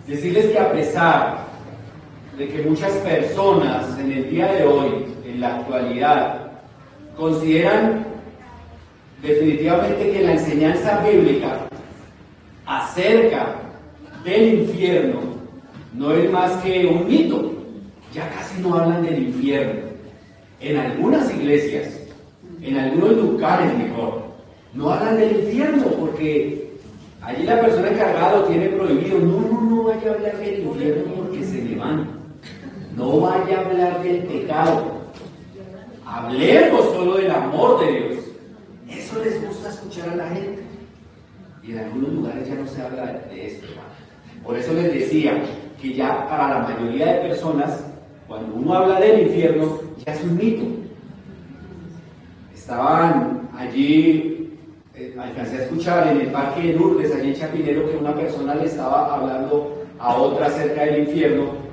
Decirles que a pesar de que muchas personas en el día de hoy, en la actualidad, consideran definitivamente que la enseñanza bíblica acerca del infierno no es más que un mito, ya casi no hablan del infierno. En algunas iglesias, en algunos lugares mejor, no hablan del infierno porque allí la persona encargada lo tiene prohibido. No vaya a hablar del infierno porque se le van. No vaya a hablar del pecado. Hablemos solo del amor de Dios. Eso les gusta escuchar a la gente. Y en algunos lugares ya no se habla de esto, hermano. Por eso les decía que ya para la mayoría de personas, cuando uno habla del infierno, ya es un mito. Estaban allí, alcancé a escuchar en el parque de Lourdes, allí en Chapinero, que una persona le estaba hablando a otra acerca del infierno,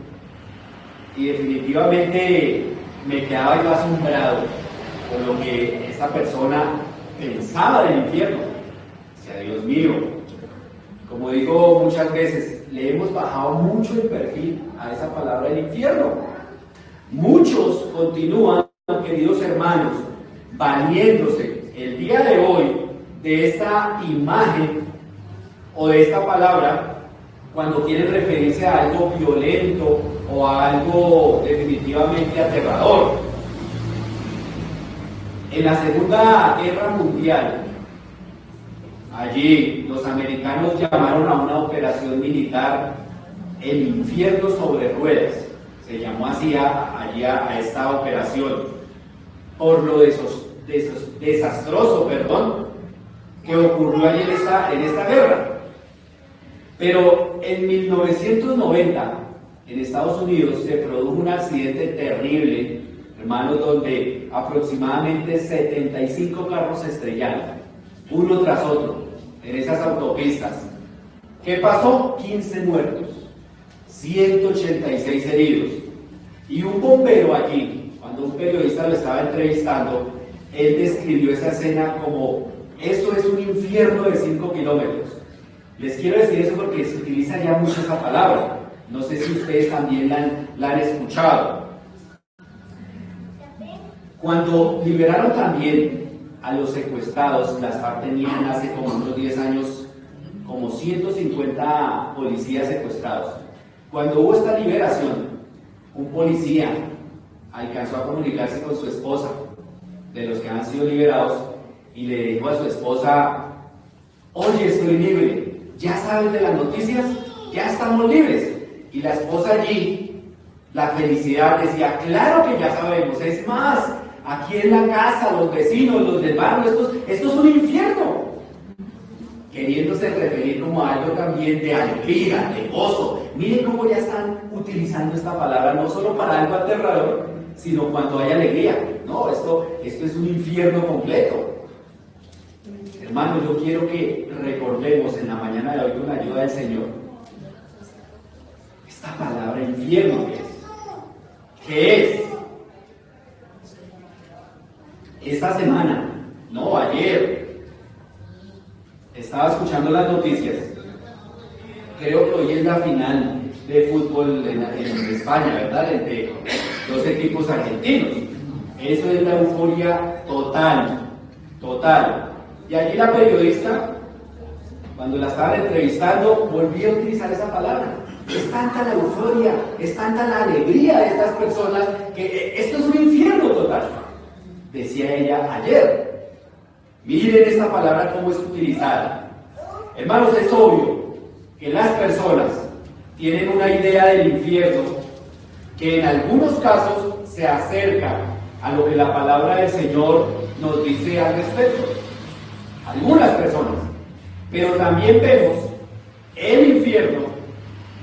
y definitivamente me quedaba yo asombrado por lo que esta persona pensaba del infierno. O sea, Dios mío, como digo muchas veces, le hemos bajado mucho el perfil a esa palabra del infierno. Muchos continúan, queridos hermanos, valiéndose el día de hoy de esta imagen o de esta palabra cuando quieren referirse a algo violento o a algo definitivamente aterrador. En la Segunda Guerra Mundial, allí los americanos llamaron a una operación militar el infierno sobre ruedas. Se llamó así allí a esta operación, por lo desastroso que ocurrió allí en esta guerra. Pero en 1990, en Estados Unidos, se produjo un accidente terrible, hermanos, donde aproximadamente 75 carros se estrellaron, uno tras otro, en esas autopistas. ¿Qué pasó? 15 muertos, 186 heridos. Y un bombero allí, cuando un periodista lo estaba entrevistando, él describió esa escena como: eso es un infierno de 5 kilómetros. Les quiero decir eso porque se utiliza ya mucho esa palabra. No sé si ustedes también la han escuchado. Cuando liberaron también a los secuestrados, las FARC tenían hace como unos 10 años como 150 policías secuestrados. Cuando hubo esta liberación, un policía alcanzó a comunicarse con su esposa, de los que han sido liberados, y le dijo a su esposa: oye, estoy libre, ¿ya sabes de las noticias? Ya estamos libres. Y la esposa allí, la felicidad, decía: claro que ya sabemos, es más, aquí en la casa, los vecinos, los del barrio, esto es un infierno. Queriéndose referir como a algo también de alegría, de gozo. Miren cómo ya están utilizando esta palabra, no solo para algo aterrador, sino cuando hay alegría. No, esto es un infierno completo. Hermanos, yo quiero que recordemos en la mañana de hoy, con la ayuda del Señor, esta palabra infierno, ¿qué es? Esta semana, no, ayer, estaba escuchando las noticias. Creo que hoy es la final de fútbol en España, ¿verdad? Entre dos equipos argentinos. Eso es la euforia total. Y allí la periodista, cuando la estaban entrevistando, volvió a utilizar esa palabra. Es tanta la euforia, es tanta la alegría de estas personas que esto es un infierno total. Decía ella ayer. Miren esta palabra cómo es utilizada. Hermanos, es obvio que las personas tienen una idea del infierno que en algunos casos se acerca a lo que la palabra del Señor nos dice al respecto. Algunas personas. Pero también vemos el infierno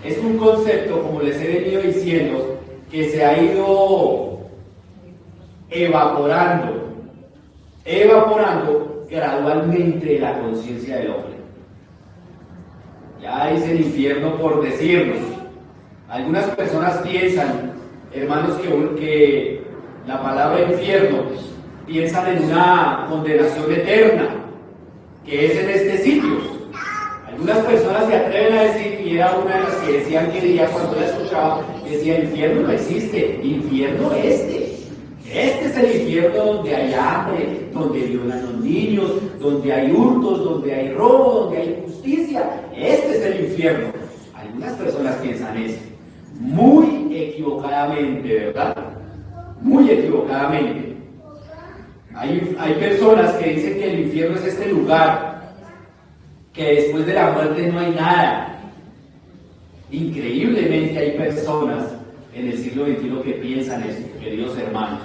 es un concepto, como les he venido diciendo, que se ha ido evaporando gradualmente de la conciencia del hombre. Ya es el infierno por decirnos. Algunas personas piensan, hermanos, que la palabra infierno piensan en una condenación eterna, que es en este sitio. Algunas personas se atreven a decir, y y era una de las que decían que día cuando la escuchaba, decía, infierno no existe, infierno este. Este es el infierno donde hay hambre, donde violan los niños, donde hay hurtos, donde hay robo, donde hay injusticia. Este es el infierno. Algunas personas piensan eso, muy equivocadamente, ¿verdad? Muy equivocadamente. Hay personas que dicen que el infierno es este lugar, que después de la muerte no hay nada. Increíblemente hay personas en el siglo XXI que piensan eso, queridos hermanos.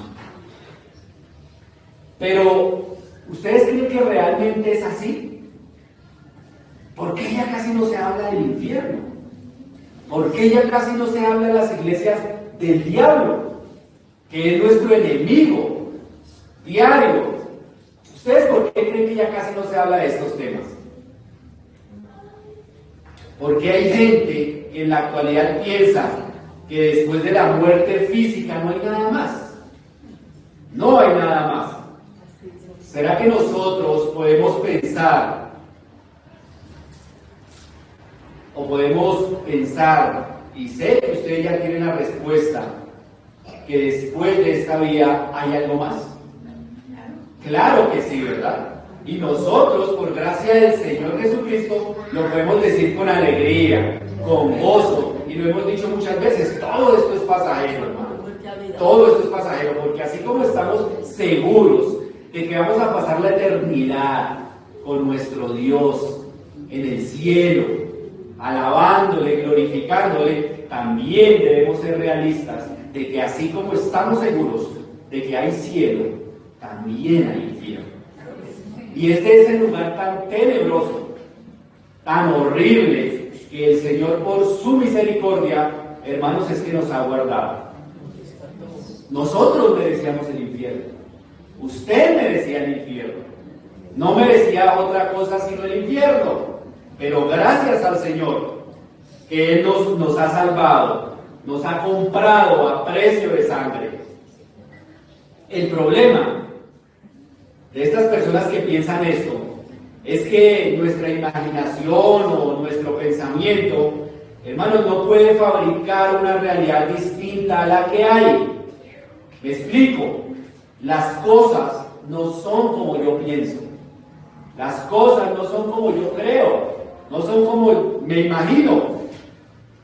Pero, ¿ustedes creen que realmente es así? ¿Por qué ya casi no se habla del infierno? ¿Por qué ya casi no se habla en las iglesias del diablo, que es nuestro enemigo diario? ¿Ustedes por qué creen que ya casi no se habla de estos temas? Porque hay gente que en la actualidad piensa que después de la muerte física no hay nada más. No hay nada más. ¿Será que nosotros podemos pensar y sé que ustedes ya tienen la respuesta, que después de esta vida hay algo más? Claro que sí, ¿verdad? Y nosotros, por gracia del Señor Jesucristo, lo podemos decir con alegría, con gozo, y lo hemos dicho muchas veces, todo esto es pasajero, hermano. Todo esto es pasajero, porque así como estamos seguros de que vamos a pasar la eternidad con nuestro Dios en el cielo, alabándole, glorificándole, también debemos ser realistas de que así como estamos seguros de que hay cielo, también hay infierno. Y este es el lugar tan tenebroso, tan horrible, que el Señor por su misericordia, hermanos, es que nos ha guardado. Nosotros merecíamos el infierno. Usted merecía el infierno. No merecía otra cosa sino el infierno. Pero gracias al Señor, que Él nos ha salvado, nos ha comprado a precio de sangre. El problema de estas personas que piensan esto es que nuestra imaginación o nuestro pensamiento, hermanos, no puede fabricar una realidad distinta a la que hay. Me explico. Las cosas no son como yo pienso. Las cosas no son como yo creo. No son como me imagino.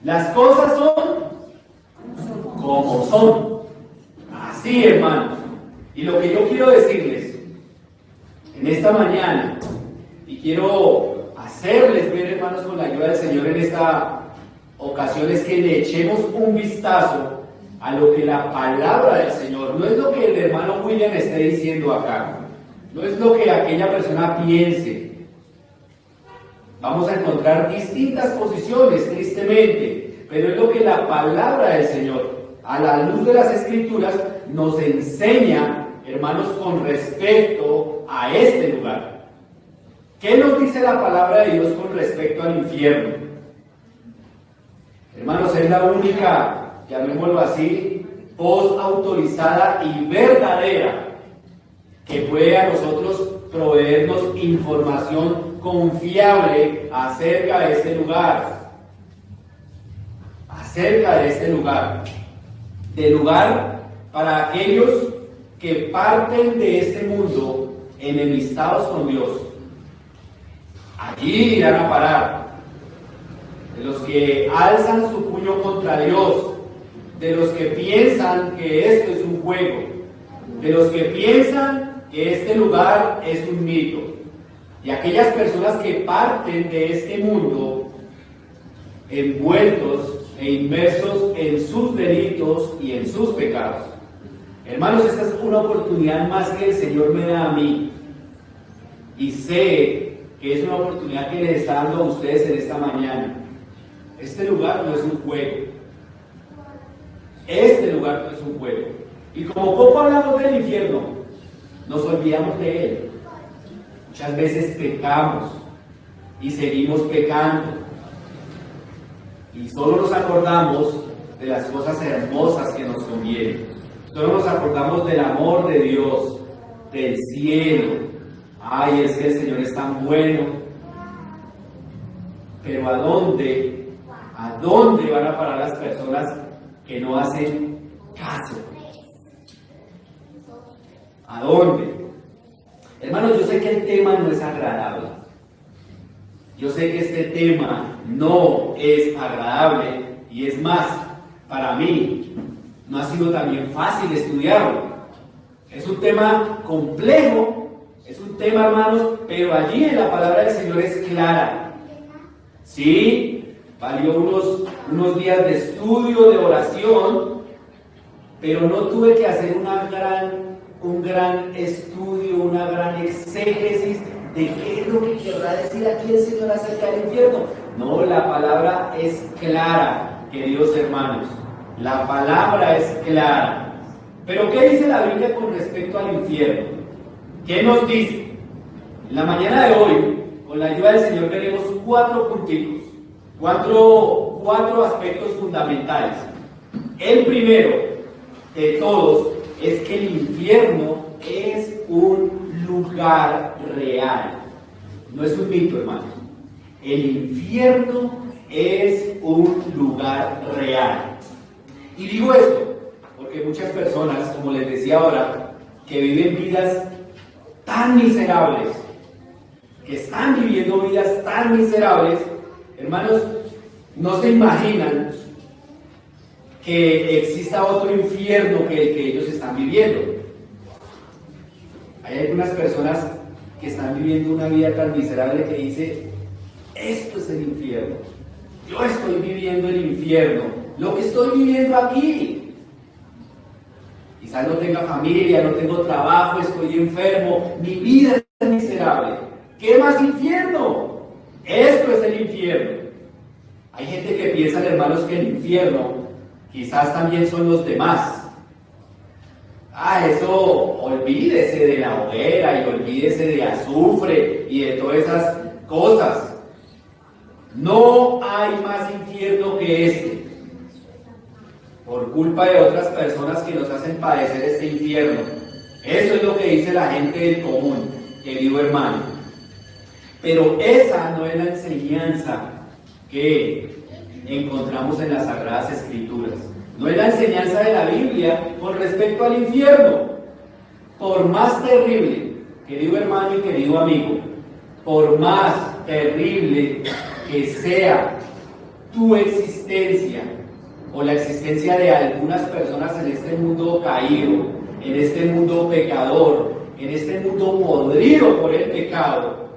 Las cosas son como son. Así, hermanos. Y lo que yo quiero decirles en esta mañana, y quiero hacerles ver, hermanos, con la ayuda del Señor en esta ocasión, es que le echemos un vistazo a lo que la palabra del Señor, no es lo que el hermano William esté diciendo acá, no es lo que aquella persona piense. Vamos a encontrar distintas posiciones, tristemente, pero es lo que la palabra del Señor, a la luz de las Escrituras, nos enseña, hermanos, con respecto a este lugar. ¿Qué nos dice la palabra de Dios con respecto al infierno? Hermanos, es la única, llamémoslo así, voz autorizada y verdadera que puede a nosotros proveernos información confiable acerca de este lugar. Acerca de este lugar. De lugar para aquellos que parten de este mundo enemistados con Dios. Allí irán a parar. De los que alzan su puño contra Dios, de los que piensan que esto es un juego, de los que piensan que este lugar es un mito, y aquellas personas que parten de este mundo envueltos e inmersos en sus delitos y en sus pecados. Hermanos, esta es una oportunidad más que el Señor me da a mí, y sé que es una oportunidad que les está dando a ustedes en esta mañana. Este lugar no es un juego. Este lugar no es un juego. Y como poco hablamos del infierno, nos olvidamos de él. Muchas veces pecamos y seguimos pecando. Y solo nos acordamos de las cosas hermosas que nos convienen. Solo nos acordamos del amor de Dios, del cielo. Ay, es que el Señor es tan bueno. Pero ¿a dónde ¿A dónde van a parar las personas que no hacen caso? ¿A dónde? Hermanos, yo sé que el tema no es agradable. Yo sé que este tema no es agradable y es más, para mí, no ha sido también fácil estudiarlo. Es un tema complejo, es un tema, hermanos, pero allí en la palabra del Señor es clara. Sí, valió unos días de estudio, de oración, pero no tuve que hacer un gran estudio, una gran exégesis de qué es lo que querrá decir aquí el Señor acerca del infierno. No, la palabra es clara, queridos hermanos. La palabra es clara. Pero ¿qué dice la Biblia con respecto al infierno? ¿Qué nos dice? En la mañana de hoy, con la ayuda del Señor, veremos 4 puntitos, cuatro aspectos fundamentales. El primero de todos es que el infierno es un lugar real. No es un mito, hermanos. El infierno es un lugar real. Y digo esto porque muchas personas, como les decía ahora, que viven vidas tan miserables, que están viviendo vidas tan miserables, hermanos, no se imaginan que exista otro infierno que el que ellos están viviendo. Hay algunas personas que están viviendo una vida tan miserable que dice, esto es el infierno, yo estoy viviendo el infierno, lo que estoy viviendo aquí. Quizás no tenga familia, no tengo trabajo, estoy enfermo, mi vida es miserable. ¿Qué más infierno? Esto es el infierno. Hay gente que piensa, hermanos, que el infierno quizás también son los demás. Eso, olvídese de la hoguera y olvídese de azufre y de todas esas cosas. No hay más infierno que este. Por culpa de otras personas que nos hacen padecer este infierno. Eso es lo que dice la gente del común, querido hermano. Pero esa no es la enseñanza que encontramos en las Sagradas Escrituras. No es la enseñanza de la Biblia con respecto al infierno. Por más terrible, querido hermano y querido amigo, por más terrible que sea tu existencia o la existencia de algunas personas en este mundo caído, en este mundo pecador, en este mundo podrido por el pecado,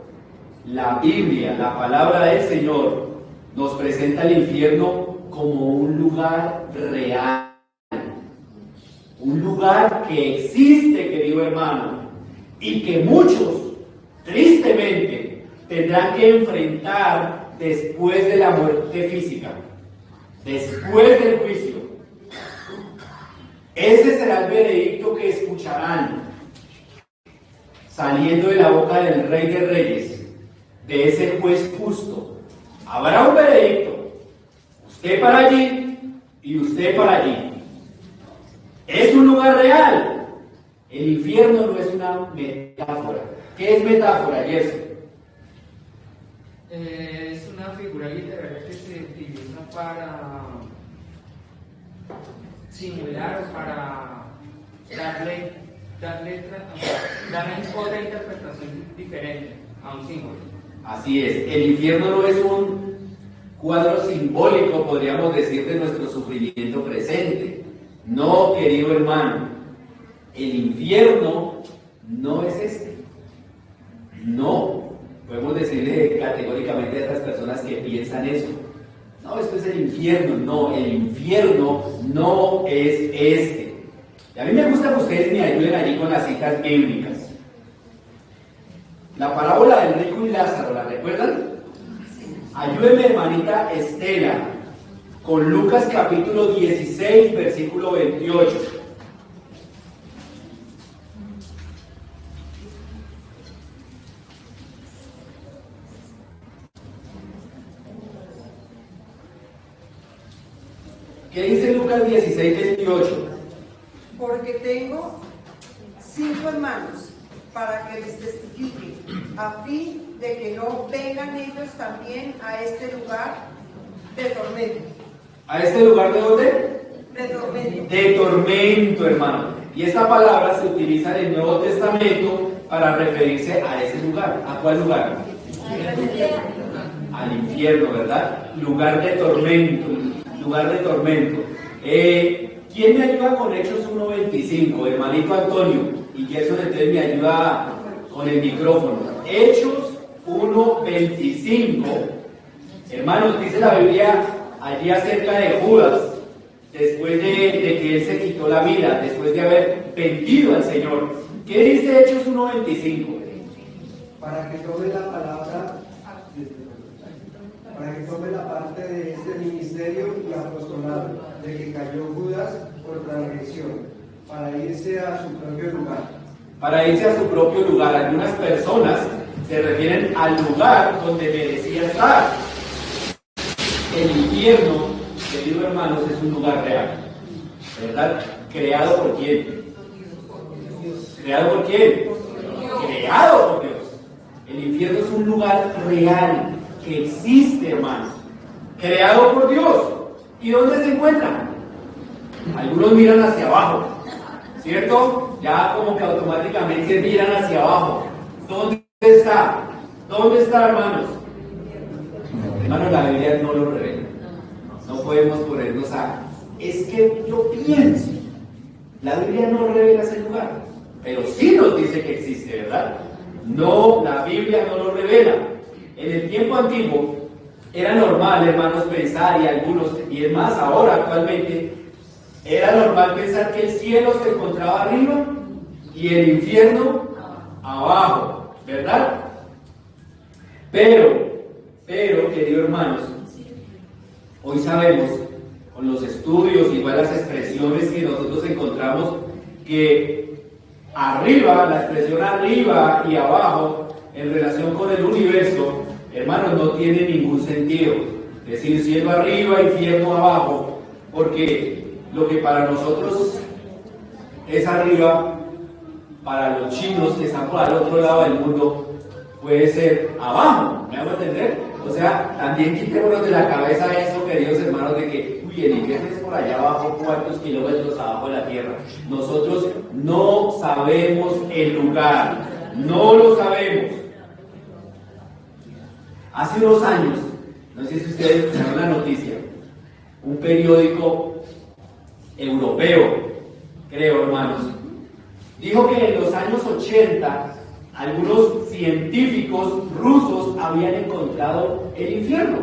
la Biblia, la palabra del Señor, nos presenta el infierno como un lugar real, un lugar que existe, querido hermano, y que muchos, tristemente, tendrán que enfrentar después de la muerte física, después del juicio. Ese será el veredicto que escucharán saliendo de la boca del Rey de Reyes, de ese juez justo. Habrá un veredicto, usted para allí y usted para allí. Es un lugar real. El infierno no es una metáfora. ¿Qué es metáfora, Jesse? Es una figura literaria que se utiliza para simular o para darle otra interpretación diferente a un símbolo. Así es, el infierno no es un cuadro simbólico, podríamos decir, de nuestro sufrimiento presente. No, querido hermano, el infierno no es este. No, podemos decirle categóricamente a estas personas que piensan eso. No, esto es el infierno. No, el infierno no es este. Y a mí me gusta que ustedes me ayuden allí con las citas bíblicas. La parábola del rico y Lázaro, ¿la recuerdan? Ayúdeme, hermanita Estela, con Lucas capítulo 16, versículo 28. ¿Qué dice Lucas 16, 28? Porque tengo 5 hermanos para que les testifiquen, a fin de que no vengan ellos también a este lugar de tormento. ¿A este lugar de dónde? De tormento. De tormento, hermano. Y esta palabra se utiliza en el Nuevo Testamento para referirse a ese lugar. ¿A cuál lugar? Al infierno, ¿verdad? Lugar de tormento, lugar de tormento. ¿Quién me ayuda con Hechos 1.25? Hermanito Antonio. Y que eso entonces me ayuda con el micrófono. Hechos 1.25. Hermanos, dice la Biblia allí acerca de Judas, después de que él se quitó la vida, después de haber vendido al Señor. ¿Qué dice Hechos 1.25? Para que tome la palabra, para que tome la parte de este ministerio y apostolado, de que cayó Judas por transgresión, para irse a su propio lugar. Para irse a su propio lugar. Algunas personas se refieren al lugar donde merecía estar. El infierno, queridos hermanos, es un lugar real, ¿verdad? ¿Creado por quién? ¿Creado por quién? Creado por Dios. El infierno es un lugar real, que existe, hermanos. Creado por Dios. ¿Y dónde se encuentra? Algunos miran hacia abajo, ¿cierto? Ya como que automáticamente miran hacia abajo. ¿Dónde está? ¿Dónde está, hermanos? Hermanos, la Biblia no lo revela. No podemos ponernos a... Es que yo pienso. La Biblia no revela ese lugar, pero sí nos dice que existe, ¿verdad? No, la Biblia no lo revela. En el tiempo antiguo era normal, hermanos, pensar, y algunos, y es más ahora actualmente, era normal pensar que el cielo se encontraba arriba y el infierno abajo, ¿verdad? Pero, queridos hermanos, hoy sabemos, con los estudios, igual las expresiones que nosotros encontramos, que arriba, la expresión arriba y abajo, en relación con el universo, hermanos, no tiene ningún sentido. Decir cielo arriba, infierno abajo, porque lo que para nosotros es arriba, para los chinos que están por al otro lado del mundo, puede ser abajo, ¿me hago entender? O sea, también quitémonos de la cabeza eso, queridos hermanos, de que, uy, el infierno es por allá abajo, cuántos kilómetros abajo de la tierra. Nosotros no sabemos el lugar, no lo sabemos. Hace unos años, no sé si ustedes escucharon la noticia, un periódico europeo, creo, hermanos, dijo que en los años 80 algunos científicos rusos habían encontrado el infierno.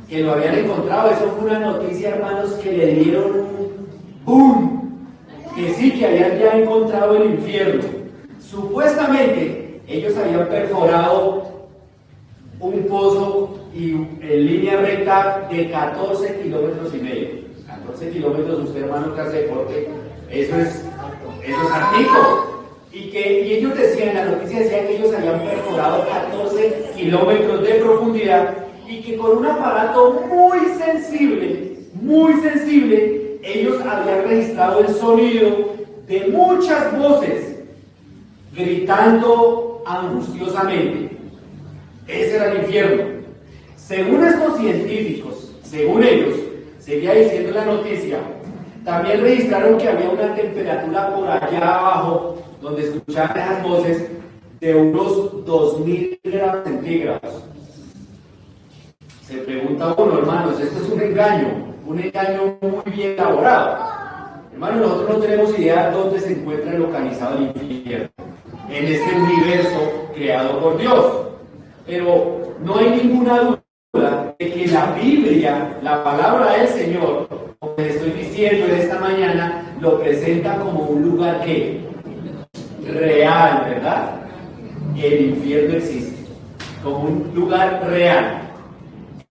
Que lo habían encontrado, eso fue una noticia, hermanos, que le dieron un boom. Que sí, que habían ya encontrado el infierno. Supuestamente, ellos habían perforado un pozo y en línea recta de 14 kilómetros y medio. 14 kilómetros, usted, hermano, que hace deporte, eso es artico. Y ellos decían, la noticia decía que ellos habían perforado 14 kilómetros de profundidad y que con un aparato muy sensible, ellos habían registrado el sonido de muchas voces gritando angustiosamente. Ese era el infierno. Según estos científicos, según ellos, seguía diciendo la noticia, también registraron que había una temperatura por allá abajo, donde escuchaban esas voces, de unos 2000 grados centígrados. Se pregunta uno, hermanos, esto es un engaño muy bien elaborado. Hermanos, nosotros no tenemos idea de dónde se encuentra localizado el infierno, en este universo creado por Dios. Pero no hay ninguna duda de que la Biblia, la palabra del Señor, como les estoy diciendo en esta mañana, lo presenta como un lugar que real, ¿verdad? El infierno existe como un lugar real.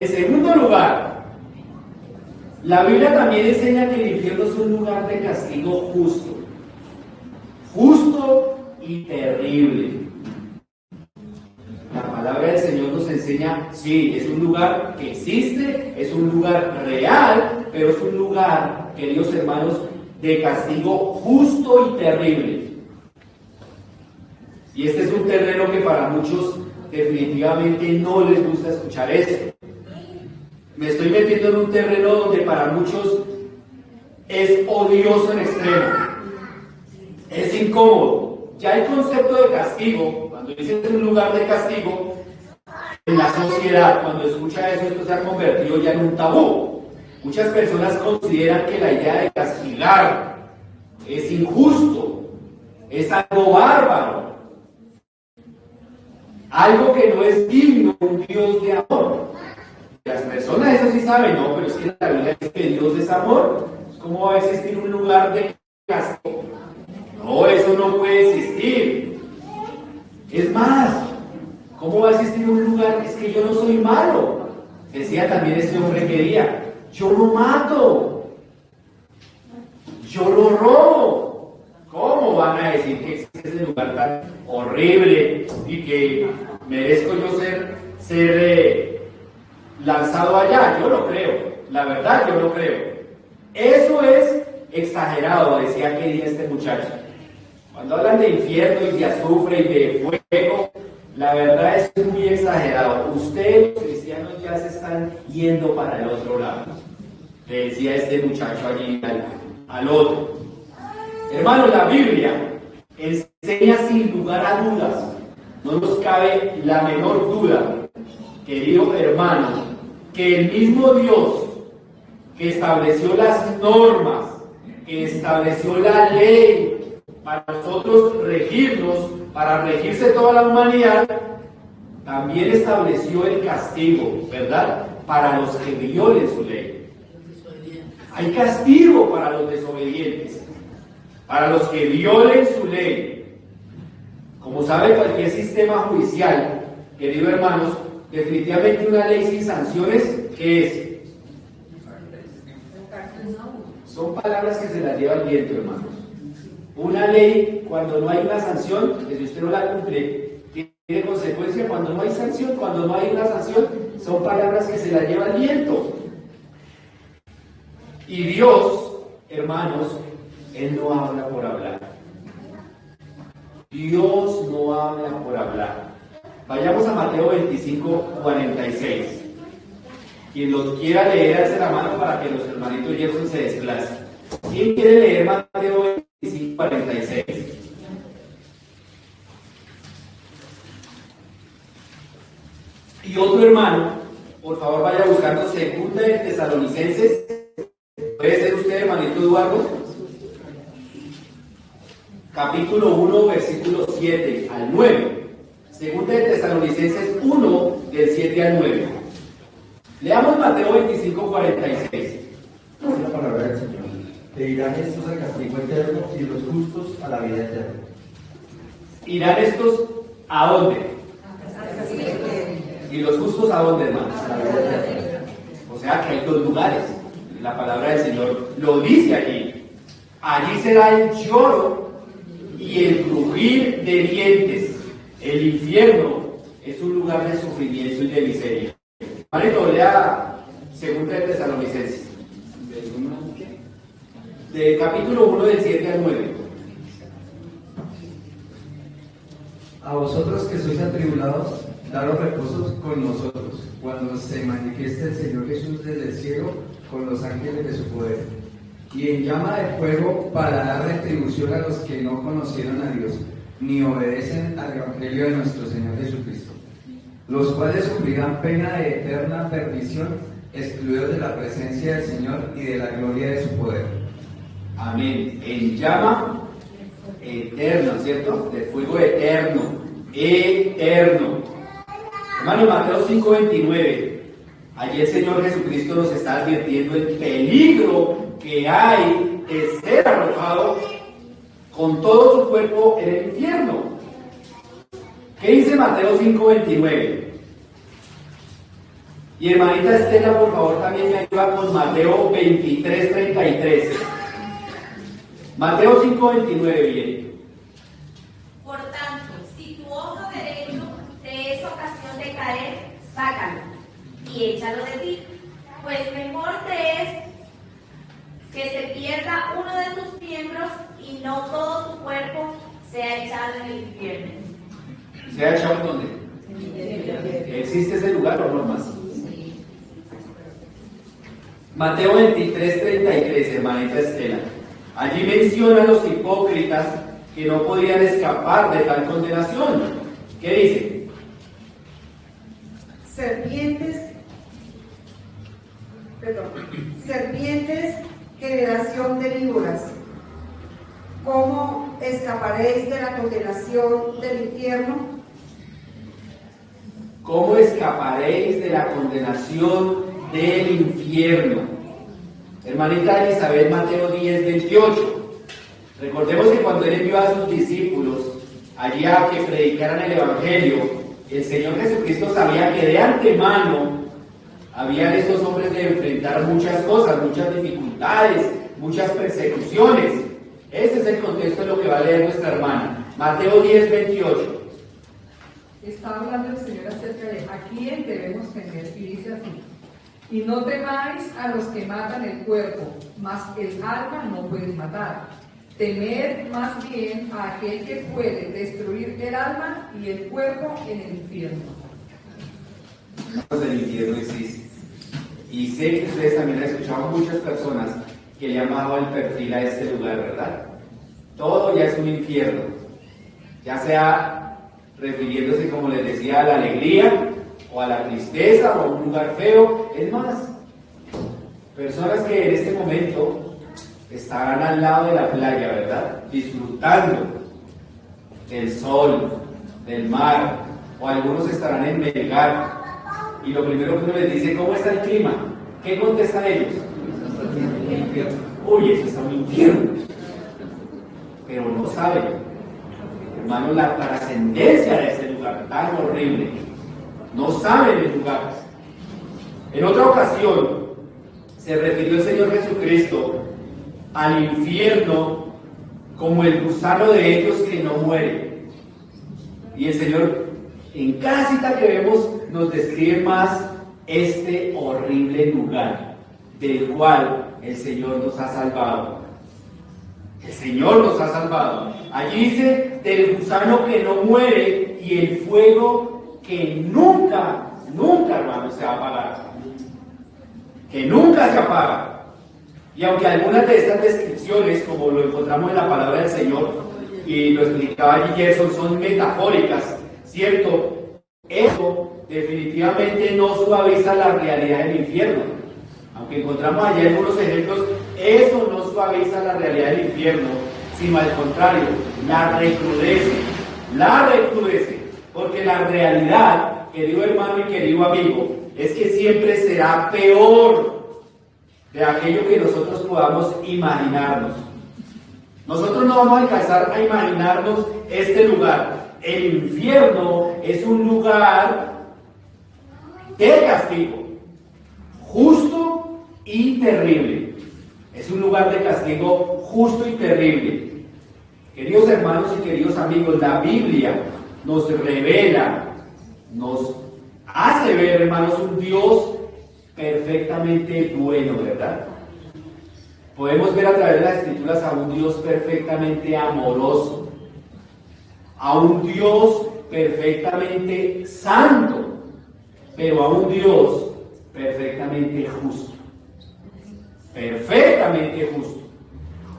En segundo lugar, la Biblia también enseña que el infierno es un lugar de castigo justo y terrible. La palabra del Señor nos enseña, sí, es un lugar que existe, es un lugar real, pero es un lugar, queridos hermanos, de castigo justo y terrible. Y este es un terreno que para muchos definitivamente no les gusta escuchar eso. me estoy metiendo en un terreno donde para muchos es odioso en extremo, es incómodo. Ya el concepto de castigo, cuando dices un lugar de castigo, en la sociedad, cuando escucha eso, esto se ha convertido ya en un tabú. Muchas personas consideran que la idea de castigar es injusto, es algo bárbaro, algo que no es digno de un Dios de amor. Las personas eso sí saben, no, pero es que la Biblia dice que Dios es amor. ¿Cómo va a existir un lugar de castigo? No, eso no puede existir. Es más, ¿cómo va a existir un lugar? Es que yo no soy malo. Decía también este hombre que día, yo no mato, yo no robo. ¿Cómo van a decir que existe ese lugar tan horrible y que merezco yo ser lanzado allá? Yo lo creo, la verdad yo lo creo. Eso es exagerado, decía que día este muchacho. Cuando hablan de infierno y de azufre y de fuego, la verdad es muy exagerado. Ustedes, los cristianos, ya se están yendo para el otro lado. Le decía este muchacho allí al otro. Hermano, la Biblia enseña sin lugar a dudas, no nos cabe la menor duda, querido hermano, que el mismo Dios que estableció las normas, que estableció la ley para nosotros regirnos, para regirse toda la humanidad, también estableció el castigo, ¿verdad? Para los que violen su ley. Hay castigo para los desobedientes, para los que violen su ley. Como sabe cualquier sistema judicial, queridos hermanos, definitivamente una ley sin sanciones, ¿qué es? Son palabras que se las lleva el viento, hermanos. Una ley, cuando no hay una sanción, que si usted no la cumple, tiene consecuencia. Cuando no hay sanción, cuando no hay una sanción, son palabras que se las lleva el viento. Y Dios, hermanos, Él no habla por hablar. Dios no habla por hablar. Vayamos a Mateo 25:46. Quien lo quiera leer, hace la mano para que los hermanitos Gerson se desplacen. ¿Quién quiere leer Mateo 25:46? Y otro hermano, por favor vaya buscando Segunda de Tesalonicenses. ¿Puede ser usted, hermanito Eduardo? Capítulo 1, versículos 7 al 9. Segunda de Tesalonicenses 1, del 7 al 9. Leamos Mateo 25:46. Es la palabra del Señor. Te irán estos al castigo eterno y los justos a la vida eterna. ¿Irán estos a dónde? ¿Y los justos a dónde, hermanos? A la vida eterna. O sea que hay dos lugares. La palabra del Señor lo dice allí. Allí será el lloro y el crujir de dientes. El infierno es un lugar de sufrimiento y de miseria. Marito, lea Segunda de Tesalonicenses. De capítulo 1 del 7 al 9. A vosotros que sois atribulados, daros reposo con nosotros, cuando se manifieste el Señor Jesús desde el cielo con los ángeles de su poder, y en llama de fuego para dar retribución a los que no conocieron a Dios, ni obedecen al Evangelio de nuestro Señor Jesucristo, los cuales sufrirán pena de eterna perdición, excluidos de la presencia del Señor y de la gloria de su poder. Amén. En llama eterna, ¿cierto? De fuego eterno. Eterno. Hermano, Mateo 5:29. Allí el Señor Jesucristo nos está advirtiendo el peligro que hay de ser arrojado con todo su cuerpo en el infierno. ¿Qué dice Mateo 5:29? Y hermanita Estela, por favor, también me ayuda con Mateo 23:33. Mateo 5:29, bien. Por tanto, si tu ojo derecho te es ocasión de caer, sácalo y échalo de ti, pues mejor te es que se pierda uno de tus miembros y no todo tu cuerpo sea echado en el infierno. ¿Se ha echado en dónde? ¿Existe ese lugar o no más? Mateo 23:33, hermanita Estela. Allí menciona a los hipócritas que no podían escapar de tal condenación. ¿Qué dice? Serpientes, generación de víboras, ¿cómo escaparéis de la condenación del infierno? ¿Cómo escaparéis de la condenación del infierno? Hermanita Elizabeth, Mateo 10:28. Recordemos que cuando Él envió a sus discípulos allí a que predicaran el Evangelio, el Señor Jesucristo sabía que de antemano habían estos hombres de enfrentar muchas cosas, muchas dificultades, muchas persecuciones. Ese es el contexto de lo que va a leer nuestra hermana. Mateo 10:28. Está hablando el Señor acerca de a quién debemos temer, y dice así: y no temáis a los que matan el cuerpo, mas el alma no puedes matar. Temed más bien a aquel que puede destruir el alma y el cuerpo en el infierno. El infierno existe. Y sé que ustedes también han escuchado muchas personas que le han bajado el perfil a este lugar, ¿verdad? Todo ya es un infierno. Ya sea refiriéndose, como les decía, a la alegría, o a la tristeza, o a un lugar feo. Es más, personas que en este momento estarán al lado de la playa, ¿verdad? Disfrutando del sol, del mar, o algunos estarán en Melgar. Y lo primero que uno les dice: ¿cómo está el clima? ¿Qué contestan ellos? Uy, eso está un infierno. Pero no saben, hermano, la trascendencia de ese lugar tan horrible. No saben el lugar. En otra ocasión se refirió el Señor Jesucristo al infierno como el gusano de ellos que no muere. Y el Señor, en cada cita que vemos, nos describe más este horrible lugar del cual el Señor nos ha salvado. El Señor nos ha salvado. Allí dice del gusano que no muere y el fuego que nunca, hermano, se va a apagar. Que nunca se apaga. Y aunque algunas de estas descripciones, como lo encontramos en la palabra del Señor, y lo explicaba allí Gerson, son metafóricas, ¿cierto? Eso definitivamente no suaviza la realidad del infierno. Aunque encontramos allí algunos ejemplos, eso no suaviza la realidad del infierno, sino al contrario, la recrudece. La recrudece. Porque la realidad, querido hermano y querido amigo, es que siempre será peor de aquello que nosotros podamos imaginarnos. Nosotros no vamos a alcanzar a imaginarnos este lugar. El infierno es un lugar de castigo, justo y terrible. Es un lugar de castigo justo y terrible. Queridos hermanos y queridos amigos, la Biblia nos revela, nos hace ver, hermanos, un Dios perfectamente bueno, ¿verdad? Podemos ver a través de las Escrituras a un Dios perfectamente amoroso, a un Dios perfectamente santo, pero a un Dios perfectamente justo. Perfectamente justo.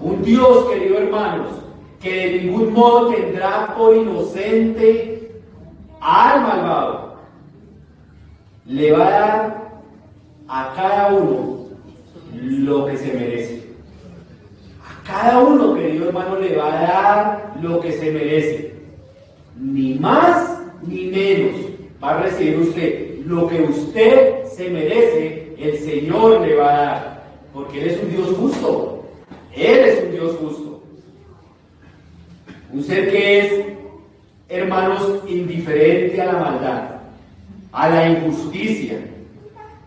Un Dios, queridos hermanos, que de ningún modo tendrá por inocente al malvado. Le va a dar a cada uno lo que se merece. A cada uno, querido hermano, le va a dar lo que se merece. Ni más ni menos va a recibir usted. Lo que usted se merece, el Señor le va a dar. Porque Él es un Dios justo. Él es un Dios justo. Un ser que es, hermanos, indiferente a la maldad, a la injusticia,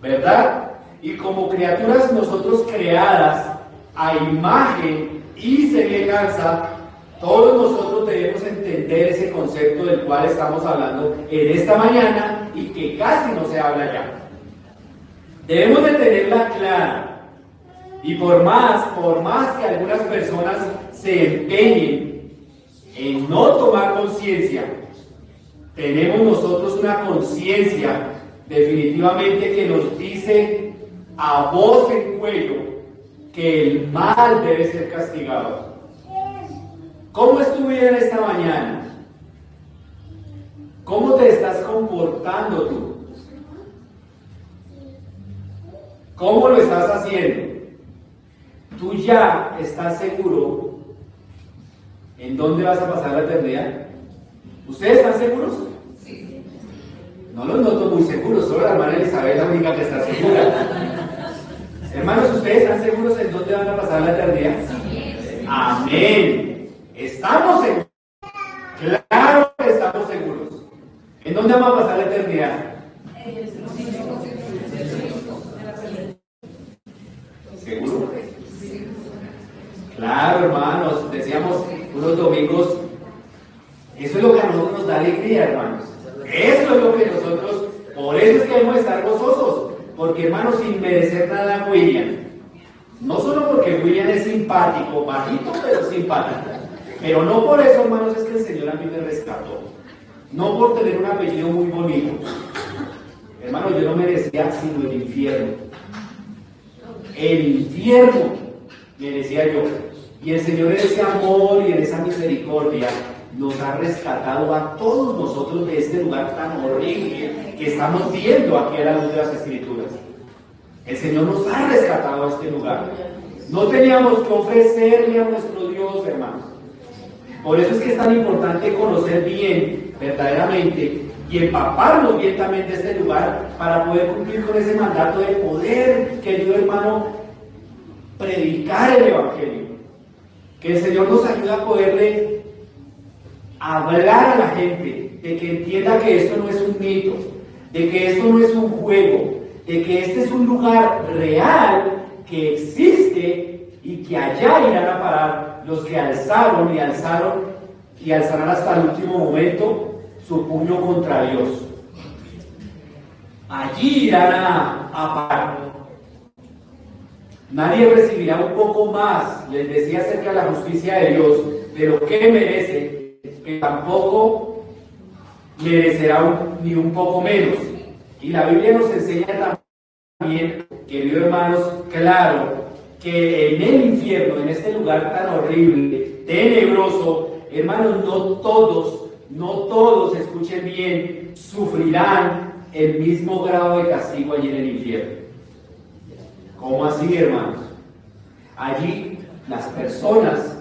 ¿verdad? Y como criaturas nosotros creadas a imagen y semejanza, todos nosotros debemos entender ese concepto del cual estamos hablando en esta mañana y que casi no se habla ya. Debemos de tenerla clara. Y por más que algunas personas se empeñen en no tomar conciencia, tenemos nosotros una conciencia definitivamente que nos dice a voz en cuello que el mal debe ser castigado. ¿Cómo es tu vida en esta mañana? ¿Cómo te estás comportando tú? ¿Cómo lo estás haciendo? ¿Tú ya estás seguro en dónde vas a pasar la eternidad? ¿Ustedes están seguros? Sí. No los noto muy seguros, solo la hermana Elizabeth es la única que está segura. Hermanos, ¿ustedes están seguros en dónde van a pasar la eternidad? Amén. ¿Estamos seguros? Claro que estamos seguros. ¿En dónde vamos a pasar la eternidad? ¿Seguro? Claro, hermanos, decíamos unos domingos, eso es lo que a nosotros nos da alegría, hermanos. Eso es lo que nosotros, por eso es que debemos estar gozosos, porque hermanos, sin merecer nada, William, no solo porque William es simpático, bajito, pero simpático, pero no por eso, hermanos, es que el Señor a mí me rescató, no por tener un apellido muy bonito. Hermanos, yo no merecía sino el infierno. El infierno merecía yo. Y el Señor en ese amor y en esa misericordia nos ha rescatado a todos nosotros de este lugar tan horrible que estamos viendo aquí a la luz de las Escrituras. El Señor nos ha rescatado a este lugar. No teníamos que ofrecerle a nuestro Dios, hermanos. Por eso es que es tan importante conocer bien, verdaderamente, y empaparnos bien también de este lugar para poder cumplir con ese mandato de poder, querido hermano, predicar el Evangelio. Que el Señor nos ayude a poderle hablar a la gente, de que entienda que esto no es un mito, de que esto no es un juego, de que este es un lugar real que existe y que allá irán a parar los que alzaron y alzarán hasta el último momento su puño contra Dios. Allí irán a parar. Nadie recibirá un poco más, les decía acerca de la justicia de Dios, de lo que merece, que tampoco merecerá ni un poco menos. Y la Biblia nos enseña también, queridos hermanos, claro, que en el infierno, en este lugar tan horrible, tenebroso, hermanos, no todos, escuchen bien, sufrirán el mismo grado de castigo allí en el infierno. ¿Cómo así, hermanos? Allí las personas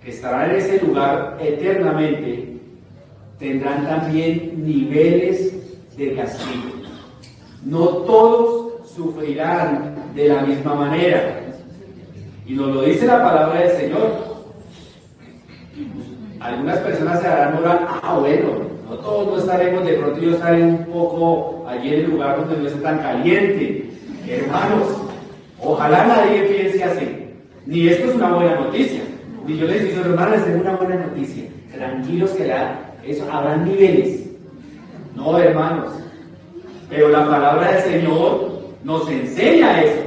que estarán en ese lugar eternamente tendrán también niveles de castigo. No todos sufrirán de la misma manera. Y nos lo dice la palabra del Señor. Algunas personas se harán moral, bueno, no todos no estaremos, de pronto yo estaré un poco allí en el lugar donde no esté tan caliente. Hermanos, ojalá nadie piense así. Ni esto es una buena noticia. Ni yo les digo, hermanos, les tengo una buena noticia. Tranquilos que eso habrán niveles. No, hermanos. Pero la palabra del Señor nos enseña eso.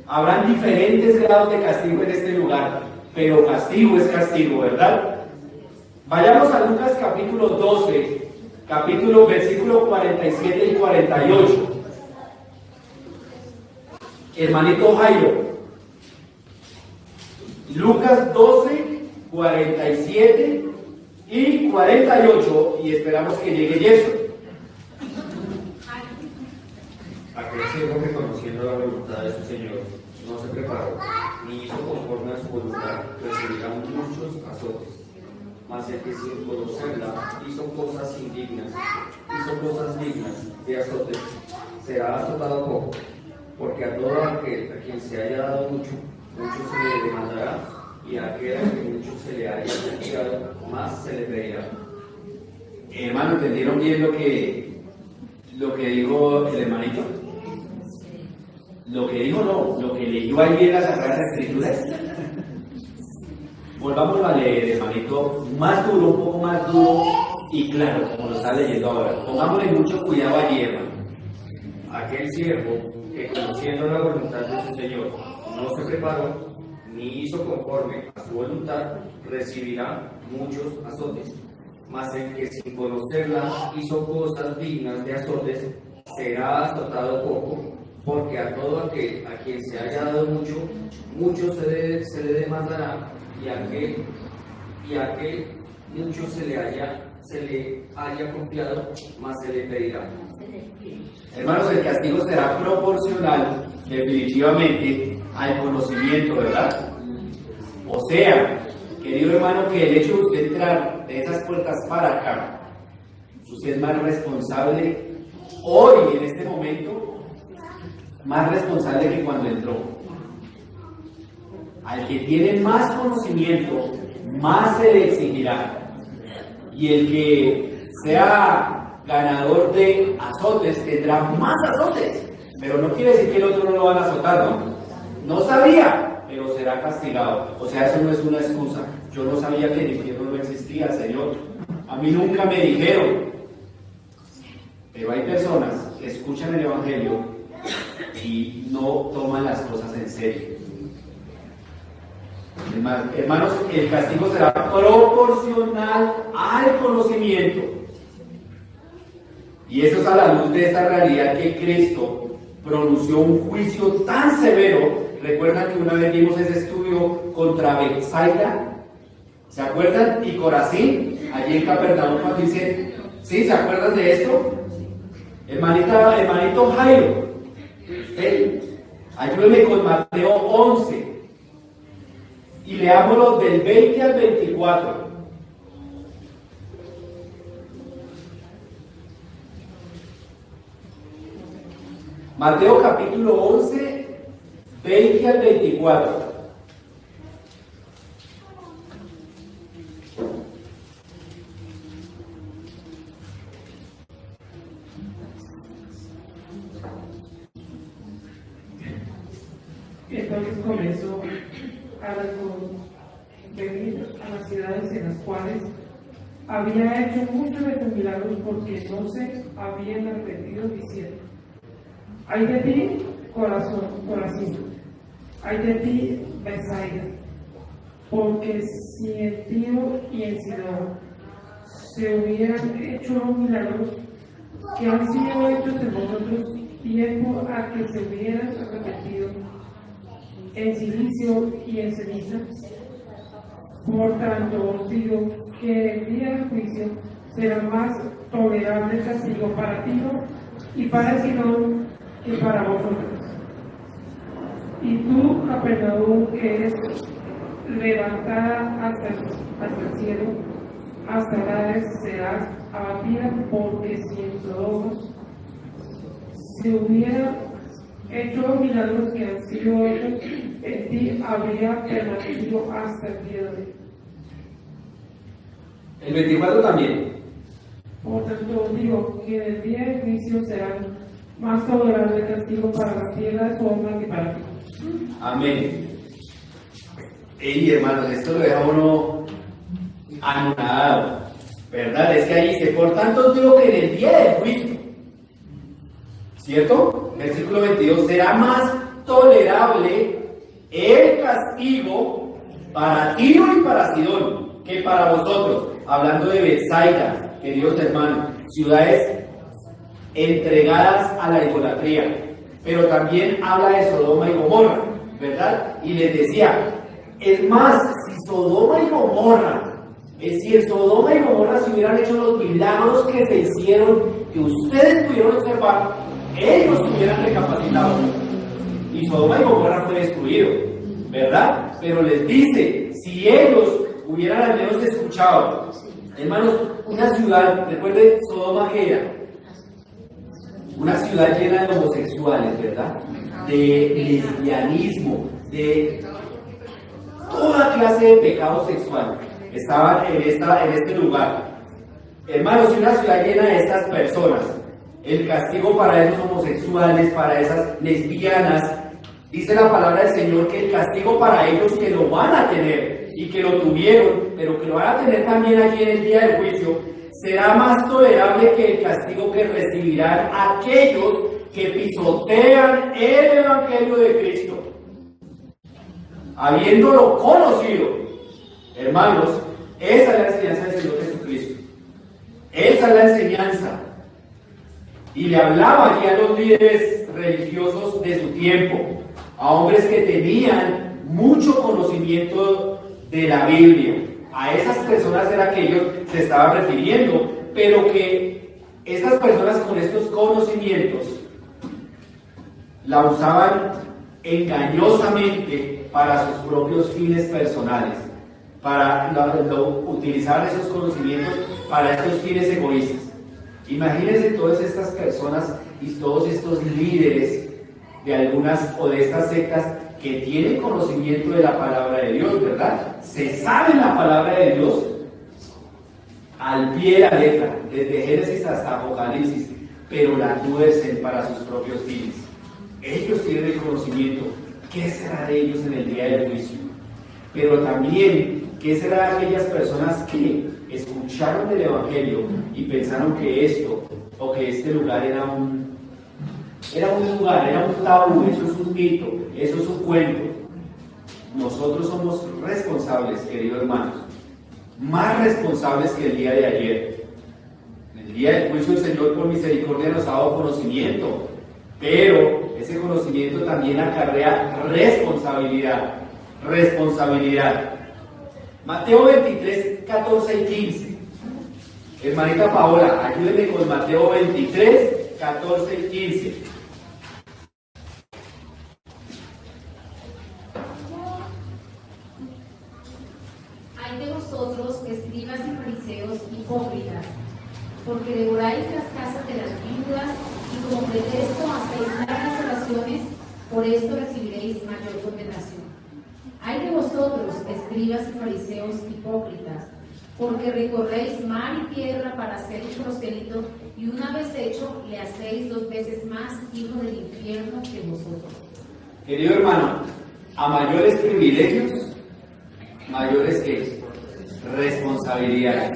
Habrán diferentes grados de castigo en este lugar, pero castigo es castigo, ¿verdad? Vayamos a Lucas capítulo 12, versículo 47 y 48. Hermanito Jairo. Lucas 12, 47 y 48, y esperamos que llegue Jesús. Aquel siervo que, conociendo la voluntad de su Señor, no se preparó, ni hizo conforme a su voluntad, recibirá muchos azotes. Mas el que sin conocerla hizo cosas indignas, hizo cosas dignas de azotes, será azotado poco, porque a todo aquel a quien se haya dado mucho, mucho se le demandará, y a aquel a que mucho se le haya retirado, más se le pedirá. Hermano, ¿entendieron bien lo que dijo el hermanito? Lo que dijo no, lo que leyó allí en las Sagradas Escrituras. Volvamos a leer, hermanito, más duro, un poco más duro y claro, como lo está leyendo ahora. Pongámosle mucho cuidado allí, hermano. Aquel siervo que, conociendo la voluntad de su Señor, no se preparó, ni hizo conforme a su voluntad, recibirá muchos azotes. Mas el que sin conocerla hizo cosas dignas de azotes, será azotado poco, porque a todo a quien se haya dado mucho, mucho se le demandará, y a que mucho se le haya confiado, más se le pedirá. Hermanos, el castigo será proporcional, definitivamente, al conocimiento, ¿verdad? O sea, querido hermano, que el hecho de usted entrar de esas puertas para acá, usted es más responsable hoy, en este momento, más responsable que cuando entró. Al que tiene más conocimiento, más se le exigirá. Y el que sea ganador de azotes tendrá más azotes. Pero no quiere decir que el otro no lo van a azotar, ¿no? No sabía, pero será castigado. O sea, eso no es una excusa. Yo no sabía que el infierno no existía, Señor. A mí nunca me dijeron. Pero hay personas que escuchan el Evangelio y no toman las cosas en serio. Hermanos, el castigo será proporcional al conocimiento. Y eso es a la luz de esta realidad que Cristo pronunció un juicio tan severo. ¿Recuerdan que una vez vimos ese estudio contra Betsaida? ¿Se acuerdan? Y Corazín, allí en Capernaum, cuando dice, ¿sí? ¿Se acuerdan de esto? Hermanito Jairo, ayúdeme con Mateo 11 y leámoslo del 20 al 24. Mateo capítulo 11, 20 al 24. Entonces comenzó a venir a las ciudades en las cuales había hecho muchos de sus milagros, porque no se habían arrepentido, diciendo: ay de ti, Corazín, ay de ti, Betsaida, porque si en Tiro y en Sidón se hubieran hecho los milagros que han sido hechos en vosotros, tiempo a que se hubieran arrepentido en silicio y en ceniza. Por tanto os digo que el día del juicio será más tolerable el castigo para Tiro y para Sidón que para vosotros. Y tú, Capernaum, que eres levantada hasta el cielo, hasta la vez serás abatida, porque si en Sodoma se hubiera hecho los milagros que han sido hechos, en ti habría permanecido hasta el día de hoy. El 24 también. Por tanto, os digo que en el día del juicio será más tolerable el castigo para la tierra de Sodoma que para ti. Amén. Ey, hermanos, esto lo deja uno anonadado, ¿verdad? Es que ahí dice, por tanto, os digo que en el día del juicio, ¿cierto? Versículo 22, será más tolerable el castigo para Tiro y para Sidón que para vosotros. Hablando de Betsaida, queridos hermanos, ciudades entregadas a la idolatría, pero también habla de Sodoma y Gomorra, ¿verdad? Y les decía, es más, si Sodoma y Gomorra, si en Sodoma y Gomorra se hubieran hecho los milagros que se hicieron, que ustedes pudieron observar, ellos hubieran recapacitado. Y Sodoma y Gomorra fue destruido, ¿verdad? Pero les dice, si ellos hubieran al menos escuchado, hermanos, una ciudad, recuerden Sodoma que era una ciudad llena de homosexuales, ¿verdad? De lesbianismo, de toda clase de pecado sexual. Estaban en este lugar. Hermanos, si una ciudad llena de estas personas, el castigo para esos homosexuales, para esas lesbianas, dice la palabra del Señor que el castigo para ellos que lo van a tener y que lo tuvieron, pero que lo van a tener también allí en el día del juicio, será más tolerable que el castigo que recibirán aquellos que pisotean el Evangelio de Cristo, habiéndolo conocido. Hermanos, esa es la enseñanza del Señor Jesucristo. Esa es la enseñanza. Y le hablaba allí a los líderes religiosos de su tiempo, a hombres que tenían mucho conocimiento de la Biblia. A esas personas era que ellos se estaban refiriendo, pero que estas personas con estos conocimientos la usaban engañosamente para sus propios fines personales, utilizaban esos conocimientos para estos fines egoístas. Imagínense todas estas personas y todos estos líderes de algunas o de estas sectas que tienen conocimiento de la palabra de Dios, ¿verdad? Se sabe la palabra de Dios al pie de la letra, desde Génesis hasta Apocalipsis, pero la tuercen para sus propios fines. Ellos tienen el conocimiento. ¿Qué será de ellos en el día del juicio? Pero también, ¿qué será de aquellas personas que escucharon del Evangelio y pensaron que esto o que este lugar era un lugar, era un tabú, eso es un mito, eso es un cuento? Nosotros somos responsables, queridos hermanos, más responsables que el día de ayer. En el día del juicio el Señor por misericordia nos ha dado conocimiento, pero ese conocimiento también acarrea responsabilidad. Mateo 23, 14 y 15. Hermanita Paola, ayúdeme con Mateo 23, 14 y 15. Hay de vosotros, escribas y fariseos hipócritas, porque devoráis las casas de las viudas y como pretexto hacéis largas oraciones, por esto recibiréis mayor condenación. Hay de vosotros, escribas y fariseos hipócritas, porque recorréis mar y tierra para ser un prosélito, y una vez hecho, le hacéis 2 veces más hijo del infierno que vosotros. Querido hermano, a mayores privilegios, mayores ¿qué? Responsabilidad.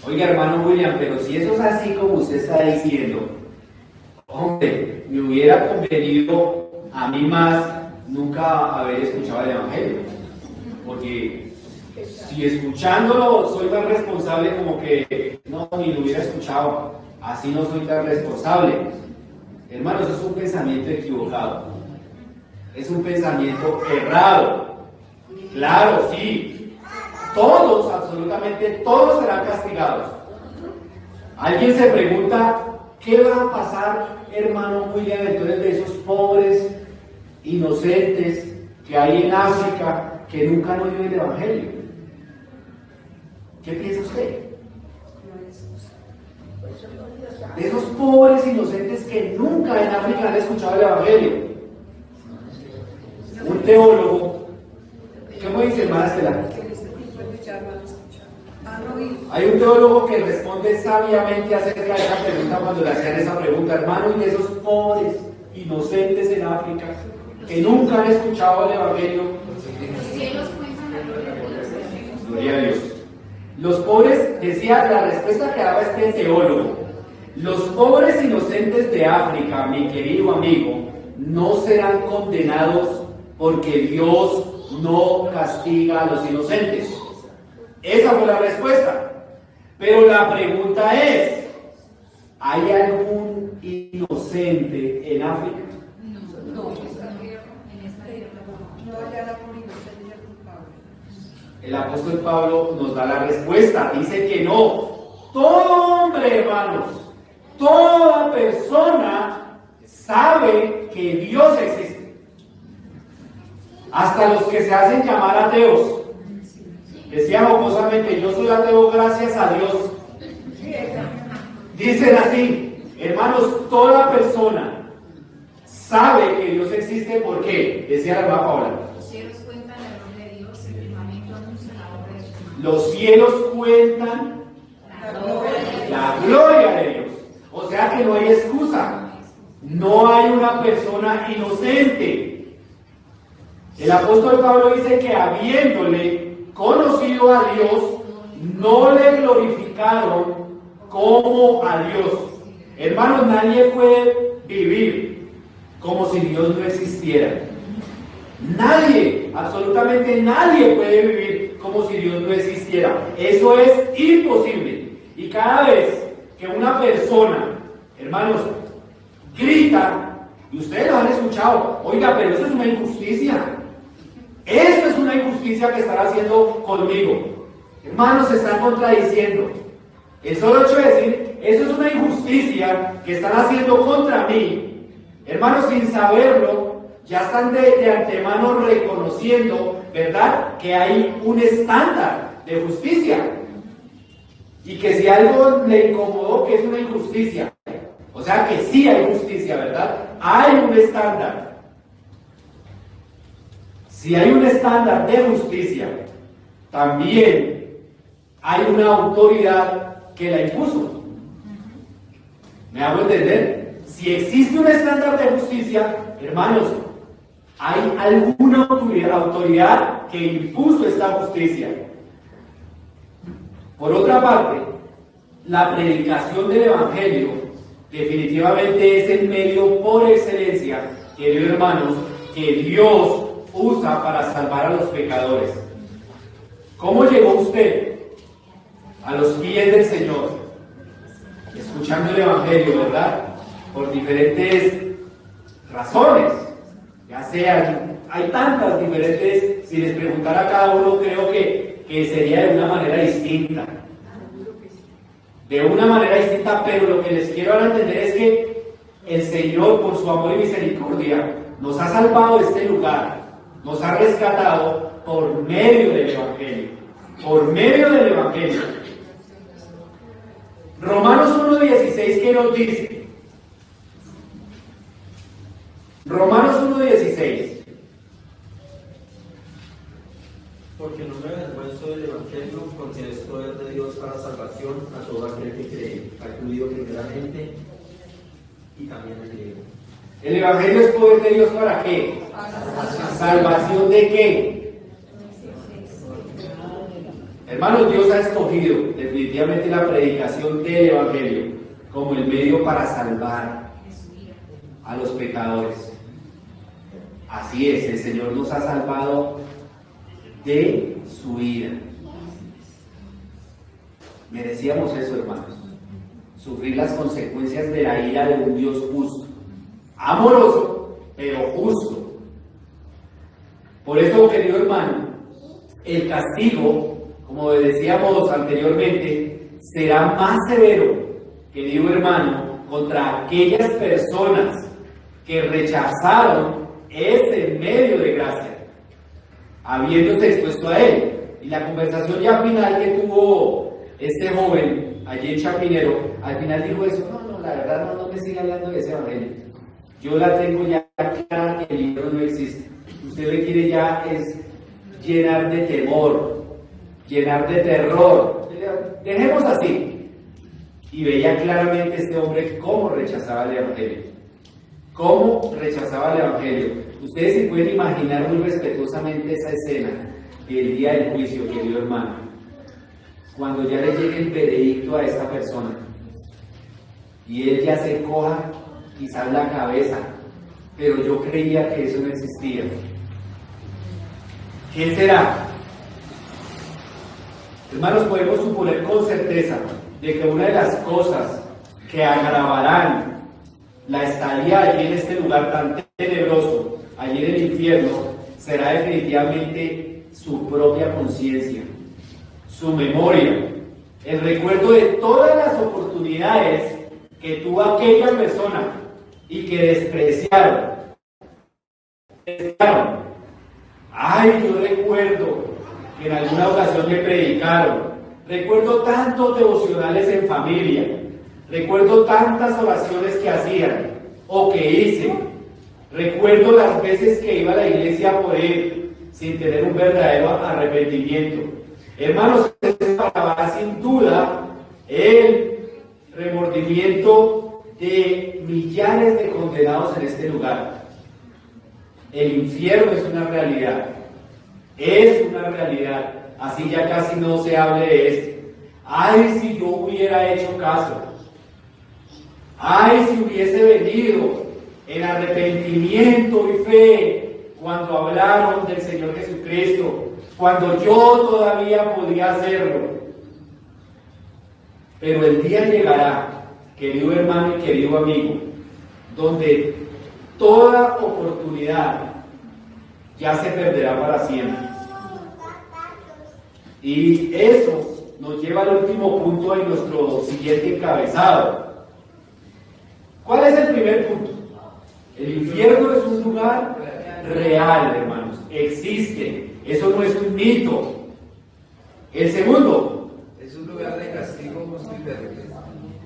Oiga, hermano William, pero si eso es así como usted está diciendo, hombre, me hubiera convenido a mí más nunca haber escuchado el Evangelio, porque si escuchándolo soy tan responsable como que no, ni lo hubiera escuchado, así no soy tan responsable. Hermanos, eso es un pensamiento equivocado, es un pensamiento errado. Claro, sí, todos, absolutamente todos serán castigados. Alguien se pregunta, ¿qué va a pasar, hermano William, entonces de esos pobres inocentes que hay en África que nunca han oído el Evangelio? ¿Qué piensa usted? De esos pobres inocentes que nunca en África han escuchado el Evangelio. Un teólogo, ¿cómo dice, hermana Estela? Hay un teólogo que responde sabiamente acerca de esa pregunta cuando le hacían esa pregunta, hermano, y de esos pobres inocentes en África que nunca han escuchado el Evangelio. Los cielos cuentan la gloria de Dios. Gloria a Dios. Los pobres, decía la respuesta que daba este teólogo, los pobres inocentes de África, mi querido amigo, no serán condenados porque Dios no castiga a los inocentes. Esa fue la respuesta. Pero la pregunta es, ¿hay algún inocente en África? El apóstol Pablo nos da la respuesta, dice que no. Todo hombre, hermanos, toda persona sabe que Dios existe. Hasta los que se hacen llamar ateos. Decía jocosamente, yo soy ateo gracias a Dios. Dicen así, hermanos, toda persona sabe que Dios existe. ¿Por qué? Decía la hermana Paola. Los cielos cuentan la gloria de Dios, el firmamento anuncia la obra de sus manos. Los cielos cuentan la gloria de Dios. O sea que no hay excusa. No hay una persona inocente. El apóstol Pablo dice que habiéndole conocido a Dios, no le glorificaron como a Dios. Hermanos, nadie puede vivir como si Dios no existiera. Nadie, absolutamente nadie puede vivir como si Dios no existiera. Eso es imposible. Y cada vez que una persona, hermanos, grita Y ustedes lo han escuchado. Oiga, pero eso es una injusticia. Eso es una injusticia que están haciendo conmigo. Hermanos, se están contradiciendo. El solo hecho de decir, eso es una injusticia que están haciendo contra mí. Hermanos, sin saberlo, ya están de antemano reconociendo, ¿verdad?, que hay un estándar de justicia. Y que si algo le incomodó, que es una injusticia. O sea que sí hay justicia, ¿verdad? Hay un estándar. Si hay un estándar de justicia, también hay una autoridad que la impuso. ¿Me hago entender? Si existe un estándar de justicia, hermanos, hay alguna autoridad que impuso esta justicia. Por otra parte, la predicación del Evangelio definitivamente es el medio por excelencia, queridos hermanos, que Dios usa para salvar a los pecadores. ¿Cómo llegó usted a los pies del Señor? Escuchando el Evangelio, ¿verdad? Por diferentes razones, ya sean, hay tantas diferentes, si les preguntara a cada uno, creo que sería de una manera distinta. De una manera distinta, pero lo que les quiero dar a entender es que el Señor, por su amor y misericordia, nos ha salvado de este lugar, nos ha rescatado por medio del Evangelio. Por medio del Evangelio. Romanos 1:16, ¿qué nos dice? Romanos 1:16. Porque no me avergüenzo del Evangelio, porque es poder de Dios para salvación a todo aquel que cree, al judío primeramente y también al griego. ¿El Evangelio es poder de Dios para qué? ¿Salvación de qué? Hermanos, Dios ha escogido definitivamente la predicación del Evangelio como el medio para salvar a los pecadores. Así es, el Señor nos ha salvado de su ira. Merecíamos eso, hermanos. Sufrir las consecuencias de la ira de un Dios justo. Amoroso, pero justo. Por eso, querido hermano, el castigo, como decíamos anteriormente, será más severo, querido hermano, contra aquellas personas que rechazaron ese medio de gracia, habiéndose expuesto a él. Y la conversación ya final que tuvo este joven allí en Chapinero, al final dijo eso: no, la verdad no me siga hablando de ese evangelio. Yo la tengo ya clara, que el libro no existe. Usted me quiere ya es llenar de temor, llenar de terror. Dejemos así. Y veía claramente este hombre cómo rechazaba el evangelio. Cómo rechazaba el evangelio. Ustedes se pueden imaginar muy respetuosamente esa escena del día del juicio, querido hermano, cuando ya le llegue el veredicto a esta persona y él ya se coja quizás la cabeza, pero yo creía que eso no existía. ¿Qué será? Hermanos, podemos suponer con certeza de que una de las cosas que agravarán la estadía allí en este lugar tan tenebroso, allí en el infierno, será definitivamente su propia conciencia, su memoria, el recuerdo de todas las oportunidades que tuvo aquella persona y que despreciaron. Ay, yo recuerdo que en alguna ocasión me predicaron, recuerdo tantos devocionales en familia, recuerdo tantas oraciones que hacían o que hice, recuerdo las veces que iba a la iglesia por él sin tener un verdadero arrepentimiento. Hermanos, para sin duda el remordimiento de millares de condenados en este lugar. El infierno es una realidad. Es una realidad. Así ya casi no se hable de esto. Ay, si yo hubiera hecho caso. Ay, si hubiese venido en arrepentimiento y fe cuando hablaron del Señor Jesucristo, cuando yo todavía podía hacerlo. Pero el día llegará, querido hermano y querido amigo, donde toda oportunidad ya se perderá para siempre. Y eso nos lleva al último punto de nuestro siguiente encabezado. ¿Cuál es el primer punto? El infierno es un lugar real, hermanos. Existe. Eso no es un mito. El segundo. Es un lugar de castigo justo y terrible.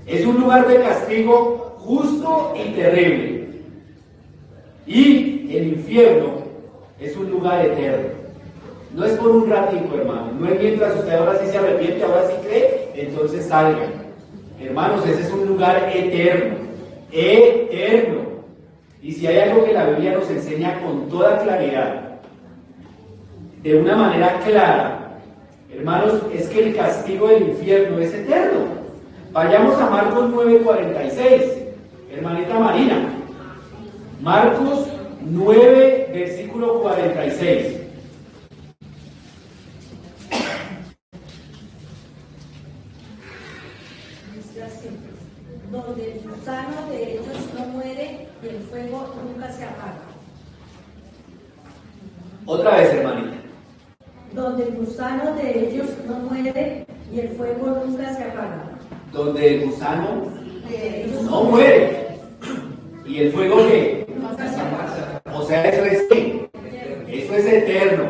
Es un lugar de castigo justo y terrible. Y el infierno es un lugar eterno. No es por un ratito, hermano. No es mientras usted ahora sí se arrepiente, ahora sí cree, entonces salga. Hermanos, ese es un lugar eterno. Eterno. Y si hay algo que la Biblia nos enseña con toda claridad, de una manera clara, hermanos, es que el castigo del infierno es eterno. Vayamos a Marcos 9:46, hermanita Marina. Marcos 9, versículo 46. Dice así: donde el gusano de ellos no muere y el fuego nunca se apaga. Otra vez, hermanita. Donde el gusano de ellos no muere y el fuego nunca se apaga. Donde el gusano De ellos no muere. ¿Y el fuego qué? O sea, eso es qué? Eso es eterno.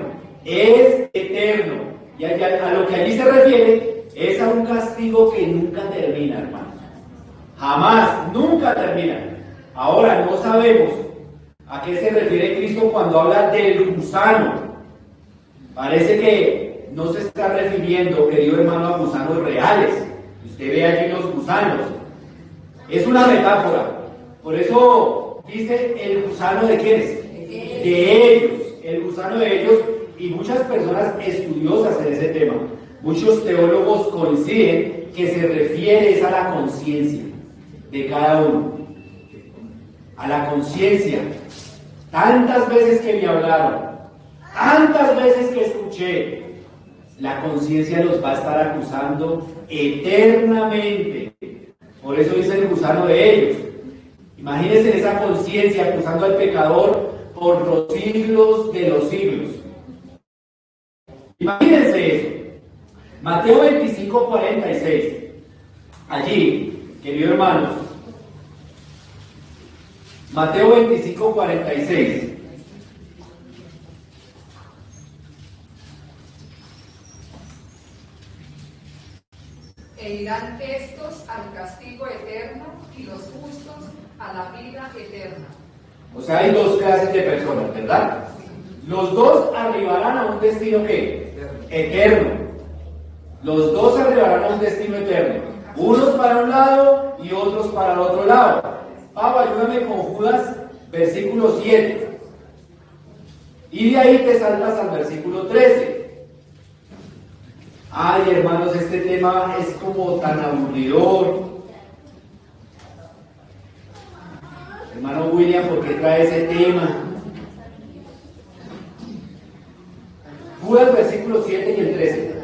Es eterno. Y a lo que allí se refiere es a un castigo que nunca termina, hermano. Jamás, nunca termina. Ahora no sabemos a qué se refiere Cristo cuando habla del gusano. Parece que no se está refiriendo, querido hermano, a gusanos reales. Usted ve allí los gusanos. Es una metáfora. Por eso dice el gusano de quiénes? De ellos. El gusano de ellos. Y muchas personas estudiosas en ese tema, muchos teólogos coinciden que se refiere a la conciencia de cada uno. A la conciencia. Tantas veces que me hablaron, tantas veces que escuché, la conciencia los va a estar acusando eternamente. Por eso dice el gusano de ellos. Imagínense esa conciencia acusando al pecador por los siglos de los siglos. Imagínense eso. Mateo 25:46. Allí, querido hermano, Mateo 25:46. E irán estos al castigo eterno y los justos a la vida eterna. O sea, hay dos clases de personas, ¿verdad? Los dos arribarán a un destino ¿qué? Eterno. Los dos arribarán a un destino eterno. Unos para un lado y otros para el otro lado. Pablo, ayúdame con Judas, versículo 7. Y de ahí te saltas al versículo 13. Ay, hermanos, este tema es como tan aburridor. Hermano William, ¿por qué trae ese tema? Judas, versículo 7 y el 13.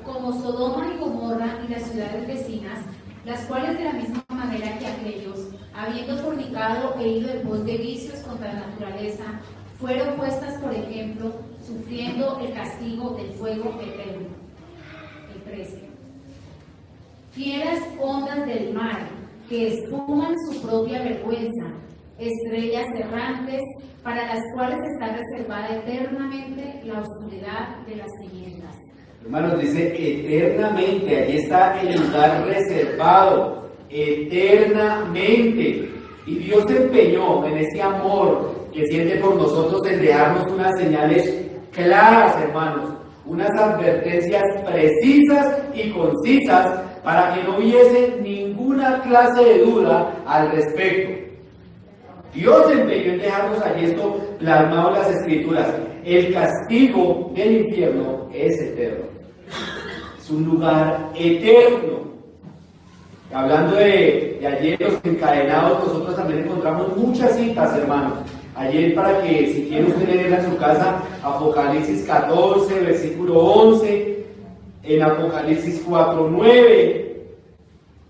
Como Sodoma y Gomorra y las ciudades vecinas, las cuales de la misma manera que aquellos, habiendo fornicado e ido en pos de vicios contra la naturaleza, fueron puestas por ejemplo, sufriendo el castigo del fuego eterno. El 13. Fieras ondas del mar, que espuman su propia vergüenza, estrellas errantes, para las cuales está reservada eternamente la oscuridad de las tinieblas. Hermanos, dice eternamente, allí está el lugar reservado, eternamente. Y Dios se empeñó en ese amor que siente por nosotros en dejarnos unas señales claras, hermanos, unas advertencias precisas y concisas para que no hubiese ninguna clase de duda al respecto. Dios se empeñó en dejarnos allí esto plasmado en las Escrituras. El castigo del infierno es eterno. Es un lugar eterno. Hablando de ayer, los encadenados, nosotros también encontramos muchas citas, hermanos. Ayer, para que si quiere usted leerla en su casa, Apocalipsis 14, versículo 11, en Apocalipsis 4, 9,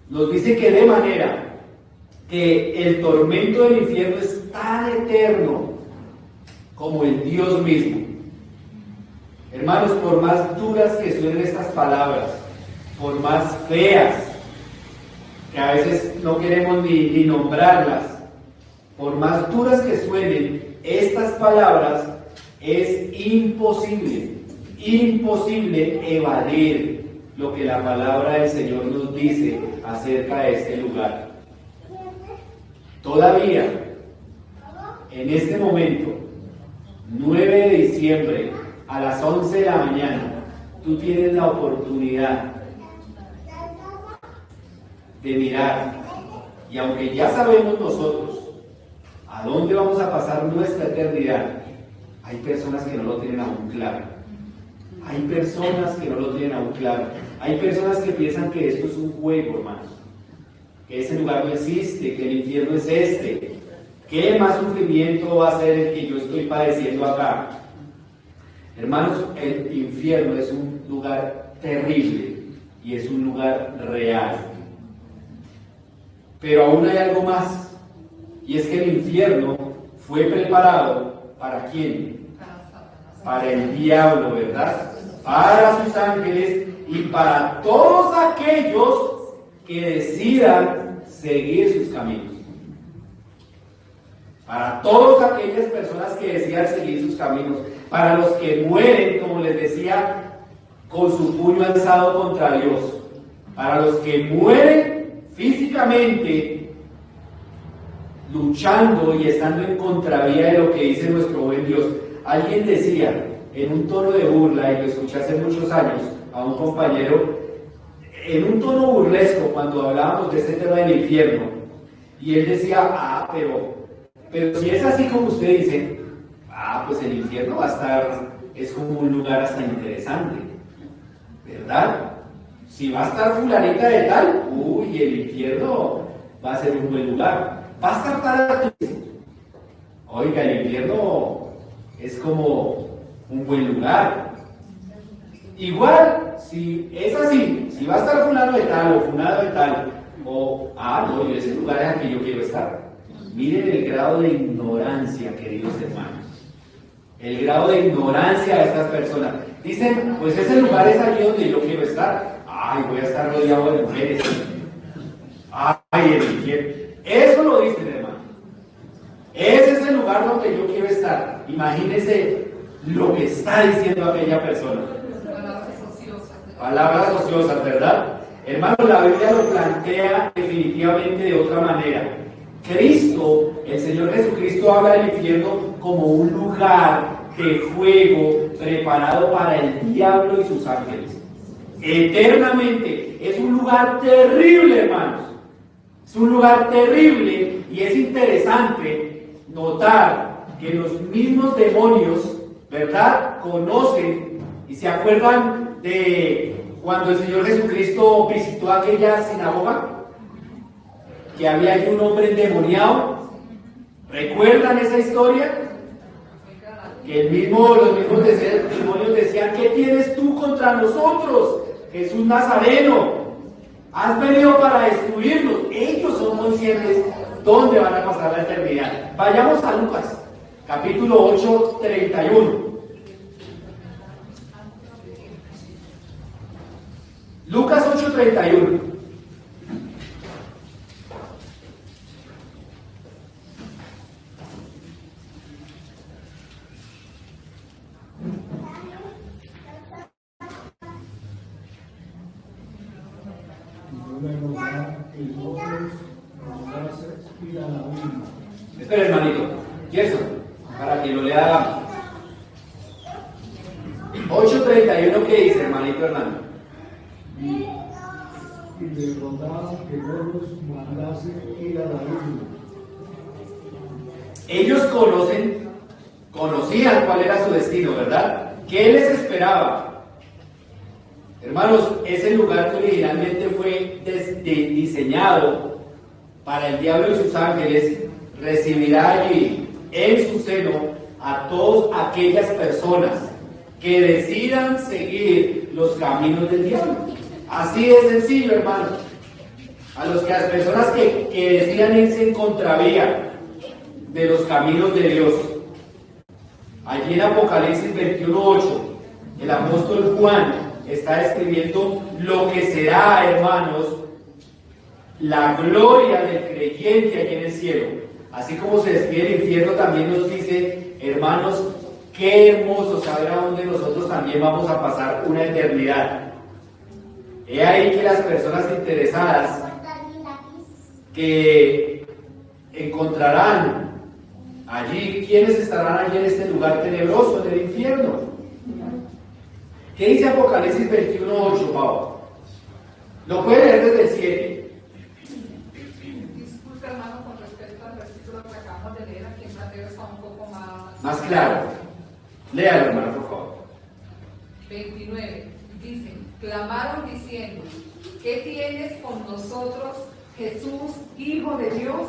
nos dice que de manera que el tormento del infierno es tan eterno como el Dios mismo. Hermanos, por más duras que suenen estas palabras, por más feas, que a veces no queremos ni nombrarlas, por más duras que suenen estas palabras, es imposible evadir lo que la palabra del Señor nos dice acerca de este lugar. Todavía, en este momento, 9 de diciembre, a las 11 de la mañana, tú tienes la oportunidad de mirar, y aunque ya sabemos nosotros a dónde vamos a pasar nuestra eternidad, hay personas que no lo tienen aún claro. Hay personas que no lo tienen aún claro. Hay personas que piensan que esto es un juego, hermanos. Que ese lugar no existe, que el infierno es este. ¿Qué más sufrimiento va a ser el que yo estoy padeciendo acá? Hermanos, el infierno es un lugar terrible y es un lugar real. Pero aún hay algo más, y es que el infierno fue preparado ¿para quién? Para el diablo, ¿verdad? Para sus ángeles y para todos aquellos que decidan seguir sus caminos. Para todas aquellas personas que decidan seguir sus caminos. Para los que mueren, como les decía, con su puño alzado contra Dios. Para los que mueren físicamente, luchando y estando en contravía de lo que dice nuestro buen Dios. Alguien decía, en un tono de burla, y lo escuché hace muchos años, a un compañero, en un tono burlesco, cuando hablábamos de este tema del infierno, y él decía, pero si es así como usted dice, pues el infierno va a estar, es como un lugar hasta interesante, ¿verdad? Si va a estar fulanita de tal, el infierno va a ser un buen lugar. Va a estar tal. Oiga, el infierno es como un buen lugar. Igual, si es así, si va a estar fulano de tal o fulano de tal, no, ese lugar es al que yo quiero estar. Miren el grado de ignorancia, queridos hermanos. El grado de ignorancia de estas personas. Dicen, pues ese lugar es allí donde yo quiero estar. Voy a estar rodeado de mujeres. El infierno. Eso lo dicen, hermano. Ese es el lugar donde yo quiero estar. Imagínense lo que está diciendo aquella persona. Palabras ociosas, ¿verdad? Hermano, la Biblia lo plantea definitivamente de otra manera. Cristo, el Señor Jesucristo, habla del infierno como un lugar de fuego preparado para el diablo y sus ángeles. Eternamente. Es un lugar terrible, hermanos. Es un lugar terrible, y es interesante notar que los mismos demonios, ¿verdad?, conocen y se acuerdan de cuando el Señor Jesucristo visitó aquella sinagoga, que había allí un hombre endemoniado. ¿Recuerdan esa historia? Que los mismos demonios decían, ¿qué tienes tú contra nosotros, Jesús Nazareno? Has venido para destruirnos. Ellos son conscientes dónde van a pasar la eternidad. Vayamos a Lucas, capítulo 8, 31. Lucas 8, 31. Espera, hermanito, Gerson, para que lo lea. 8:31, ¿qué dice, hermanito Hernando? Y le rogaban que no los mandase ir a la isla. Ellos conocían cuál era su destino, ¿verdad? ¿Qué les esperaba? Hermanos, ese lugar que originalmente fue diseñado para el diablo y sus ángeles, recibirá allí en su seno a todas aquellas personas que decidan seguir los caminos del diablo. Así de sencillo, hermanos. A las personas que decidan irse en contravía de los caminos de Dios. Allí en Apocalipsis 21:8, el apóstol Juan está describiendo lo que será, hermanos, la gloria del creyente allí en el cielo. Así como se describe el infierno, también nos dice, hermanos, qué hermoso saber a dónde nosotros también vamos a pasar una eternidad. He ahí que las personas interesadas que encontrarán allí, ¿quiénes estarán allí en este lugar tenebroso del infierno? ¿Qué dice Apocalipsis 21:8, Pablo? Lo puede leer desde el 7. Disculpe, hermano, con respecto al versículo que acabamos de leer, aquí en Mateo está un poco más claro. Léalo, hermano, por favor. 29. Dicen, clamaron diciendo, ¿qué tienes con nosotros, Jesús, Hijo de Dios?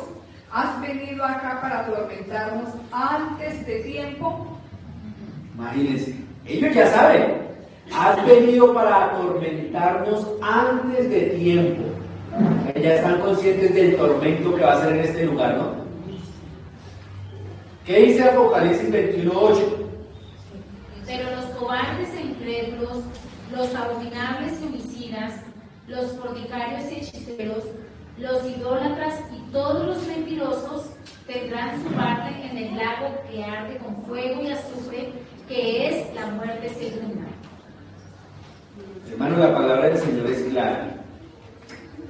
¿Has venido acá para atormentarnos antes de tiempo? Imagínense, ellos ya saben, has venido para atormentarnos antes de tiempo. Ya están conscientes del tormento que va a ser en este lugar, ¿no? ¿Qué dice Apocalipsis 21:8? Pero los cobardes e incrédulos, los abominables y homicidas, los fornicarios y hechiceros, los idólatras y todos los mentirosos tendrán su parte en el lago que arde con fuego y azufre, que es la muerte segunda. Hermano, la palabra del Señor es clara.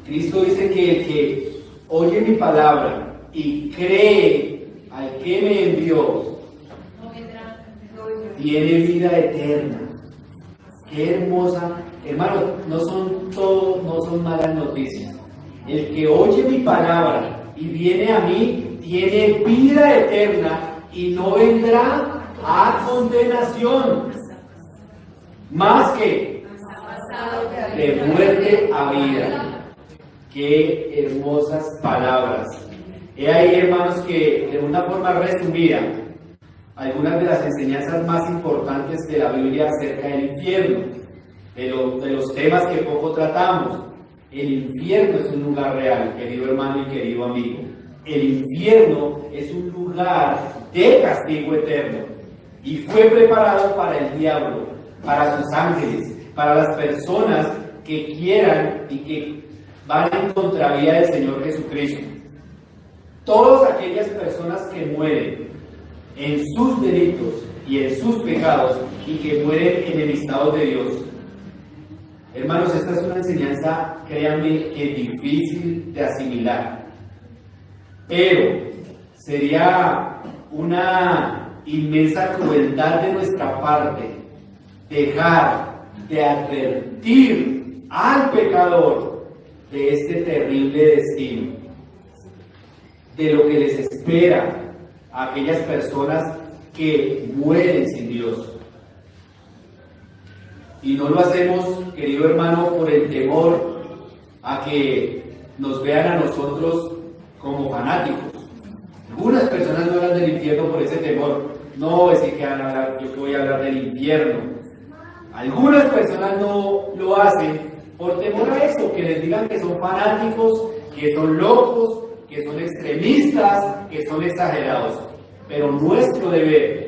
Cristo dice que el que oye mi palabra y cree al que me envió tiene vida eterna. Qué hermosa. Hermano, no son malas noticias. El que oye mi palabra y viene a mí tiene vida eterna y no vendrá a condenación, más que de muerte a vida. Qué hermosas palabras. He ahí, hermanos, que de una forma resumida, algunas de las enseñanzas más importantes de la Biblia acerca del infierno, de los temas que poco tratamos. El infierno es un lugar real, querido hermano y querido amigo. El infierno es un lugar de castigo eterno y fue preparado para el diablo, para sus ángeles, para las personas que quieran y que van en contravía del Señor Jesucristo. Todas aquellas personas que mueren en sus delitos y en sus pecados y que mueren enemistados de Dios. Hermanos, esta es una enseñanza, créanme, que es difícil de asimilar, pero sería una inmensa crueldad de nuestra parte dejar de advertir al pecador de este terrible destino, de lo que les espera a aquellas personas que mueren sin Dios. Y no lo hacemos, querido hermano, por el temor a que nos vean a nosotros como fanáticos. Algunas personas no hablan del infierno por ese temor. No, es que van a hablar, yo que voy a hablar del infierno. Algunas personas no lo hacen por temor a eso, que les digan que son fanáticos, que son locos, que son extremistas, que son exagerados. Pero nuestro deber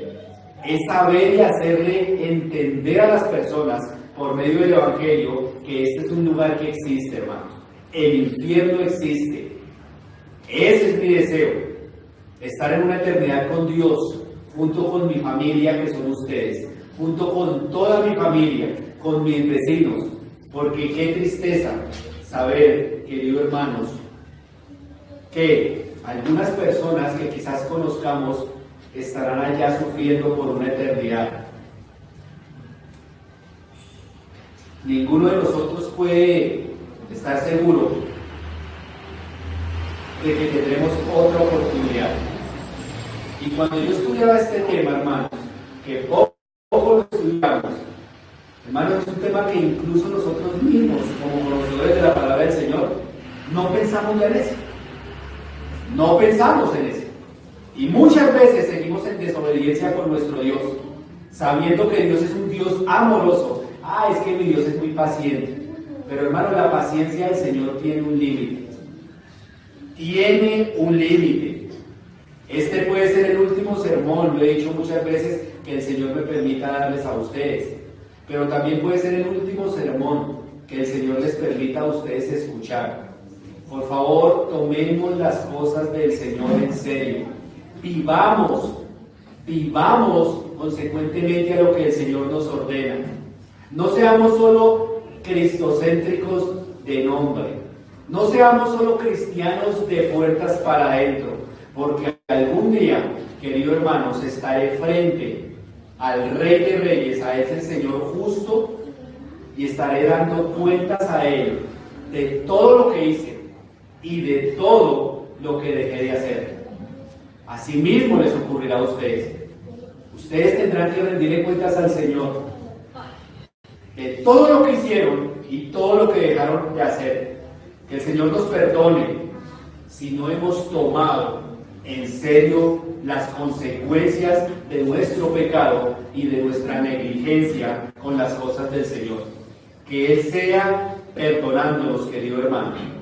es saber y hacerle entender a las personas por medio del Evangelio que este es un lugar que existe, hermanos. El infierno existe. Ese es mi deseo, estar en una eternidad con Dios, junto con mi familia que son ustedes, junto con toda mi familia, con mis vecinos, porque qué tristeza saber, queridos hermanos, que algunas personas que quizás conozcamos estarán allá sufriendo por una eternidad. Ninguno de nosotros puede estar seguro de que tendremos otra oportunidad. Y cuando yo estudiaba este tema, hermanos, que poco lo estudiamos, hermanos, es un tema que incluso nosotros mismos, como conocedores de la palabra del Señor, no pensamos en eso. No pensamos en eso. Y muchas veces seguimos en desobediencia con nuestro Dios, sabiendo que Dios es un Dios amoroso. Es que mi Dios es muy paciente. Pero hermano, la paciencia del Señor tiene un límite. Tiene un límite. Este puede ser el último sermón, lo he dicho muchas veces, que el Señor me permita darles a ustedes, pero también puede ser el último sermón que el Señor les permita a ustedes escuchar. Por favor, tomemos las cosas del Señor en serio. Vivamos consecuentemente a lo que el Señor nos ordena. No seamos solo cristocéntricos de nombre. No seamos solo cristianos de puertas para adentro, porque algún día, queridos hermanos, estaré frente al Rey de Reyes, a ese Señor justo, y estaré dando cuentas a Él de todo lo que hice y de todo lo que dejé de hacer. Asimismo les ocurrirá a ustedes. Ustedes tendrán que rendirle cuentas al Señor de todo lo que hicieron y todo lo que dejaron de hacer. Que el Señor nos perdone si no hemos tomado en serio las consecuencias de nuestro pecado y de nuestra negligencia con las cosas del Señor. Que Él sea perdonándonos, querido hermano.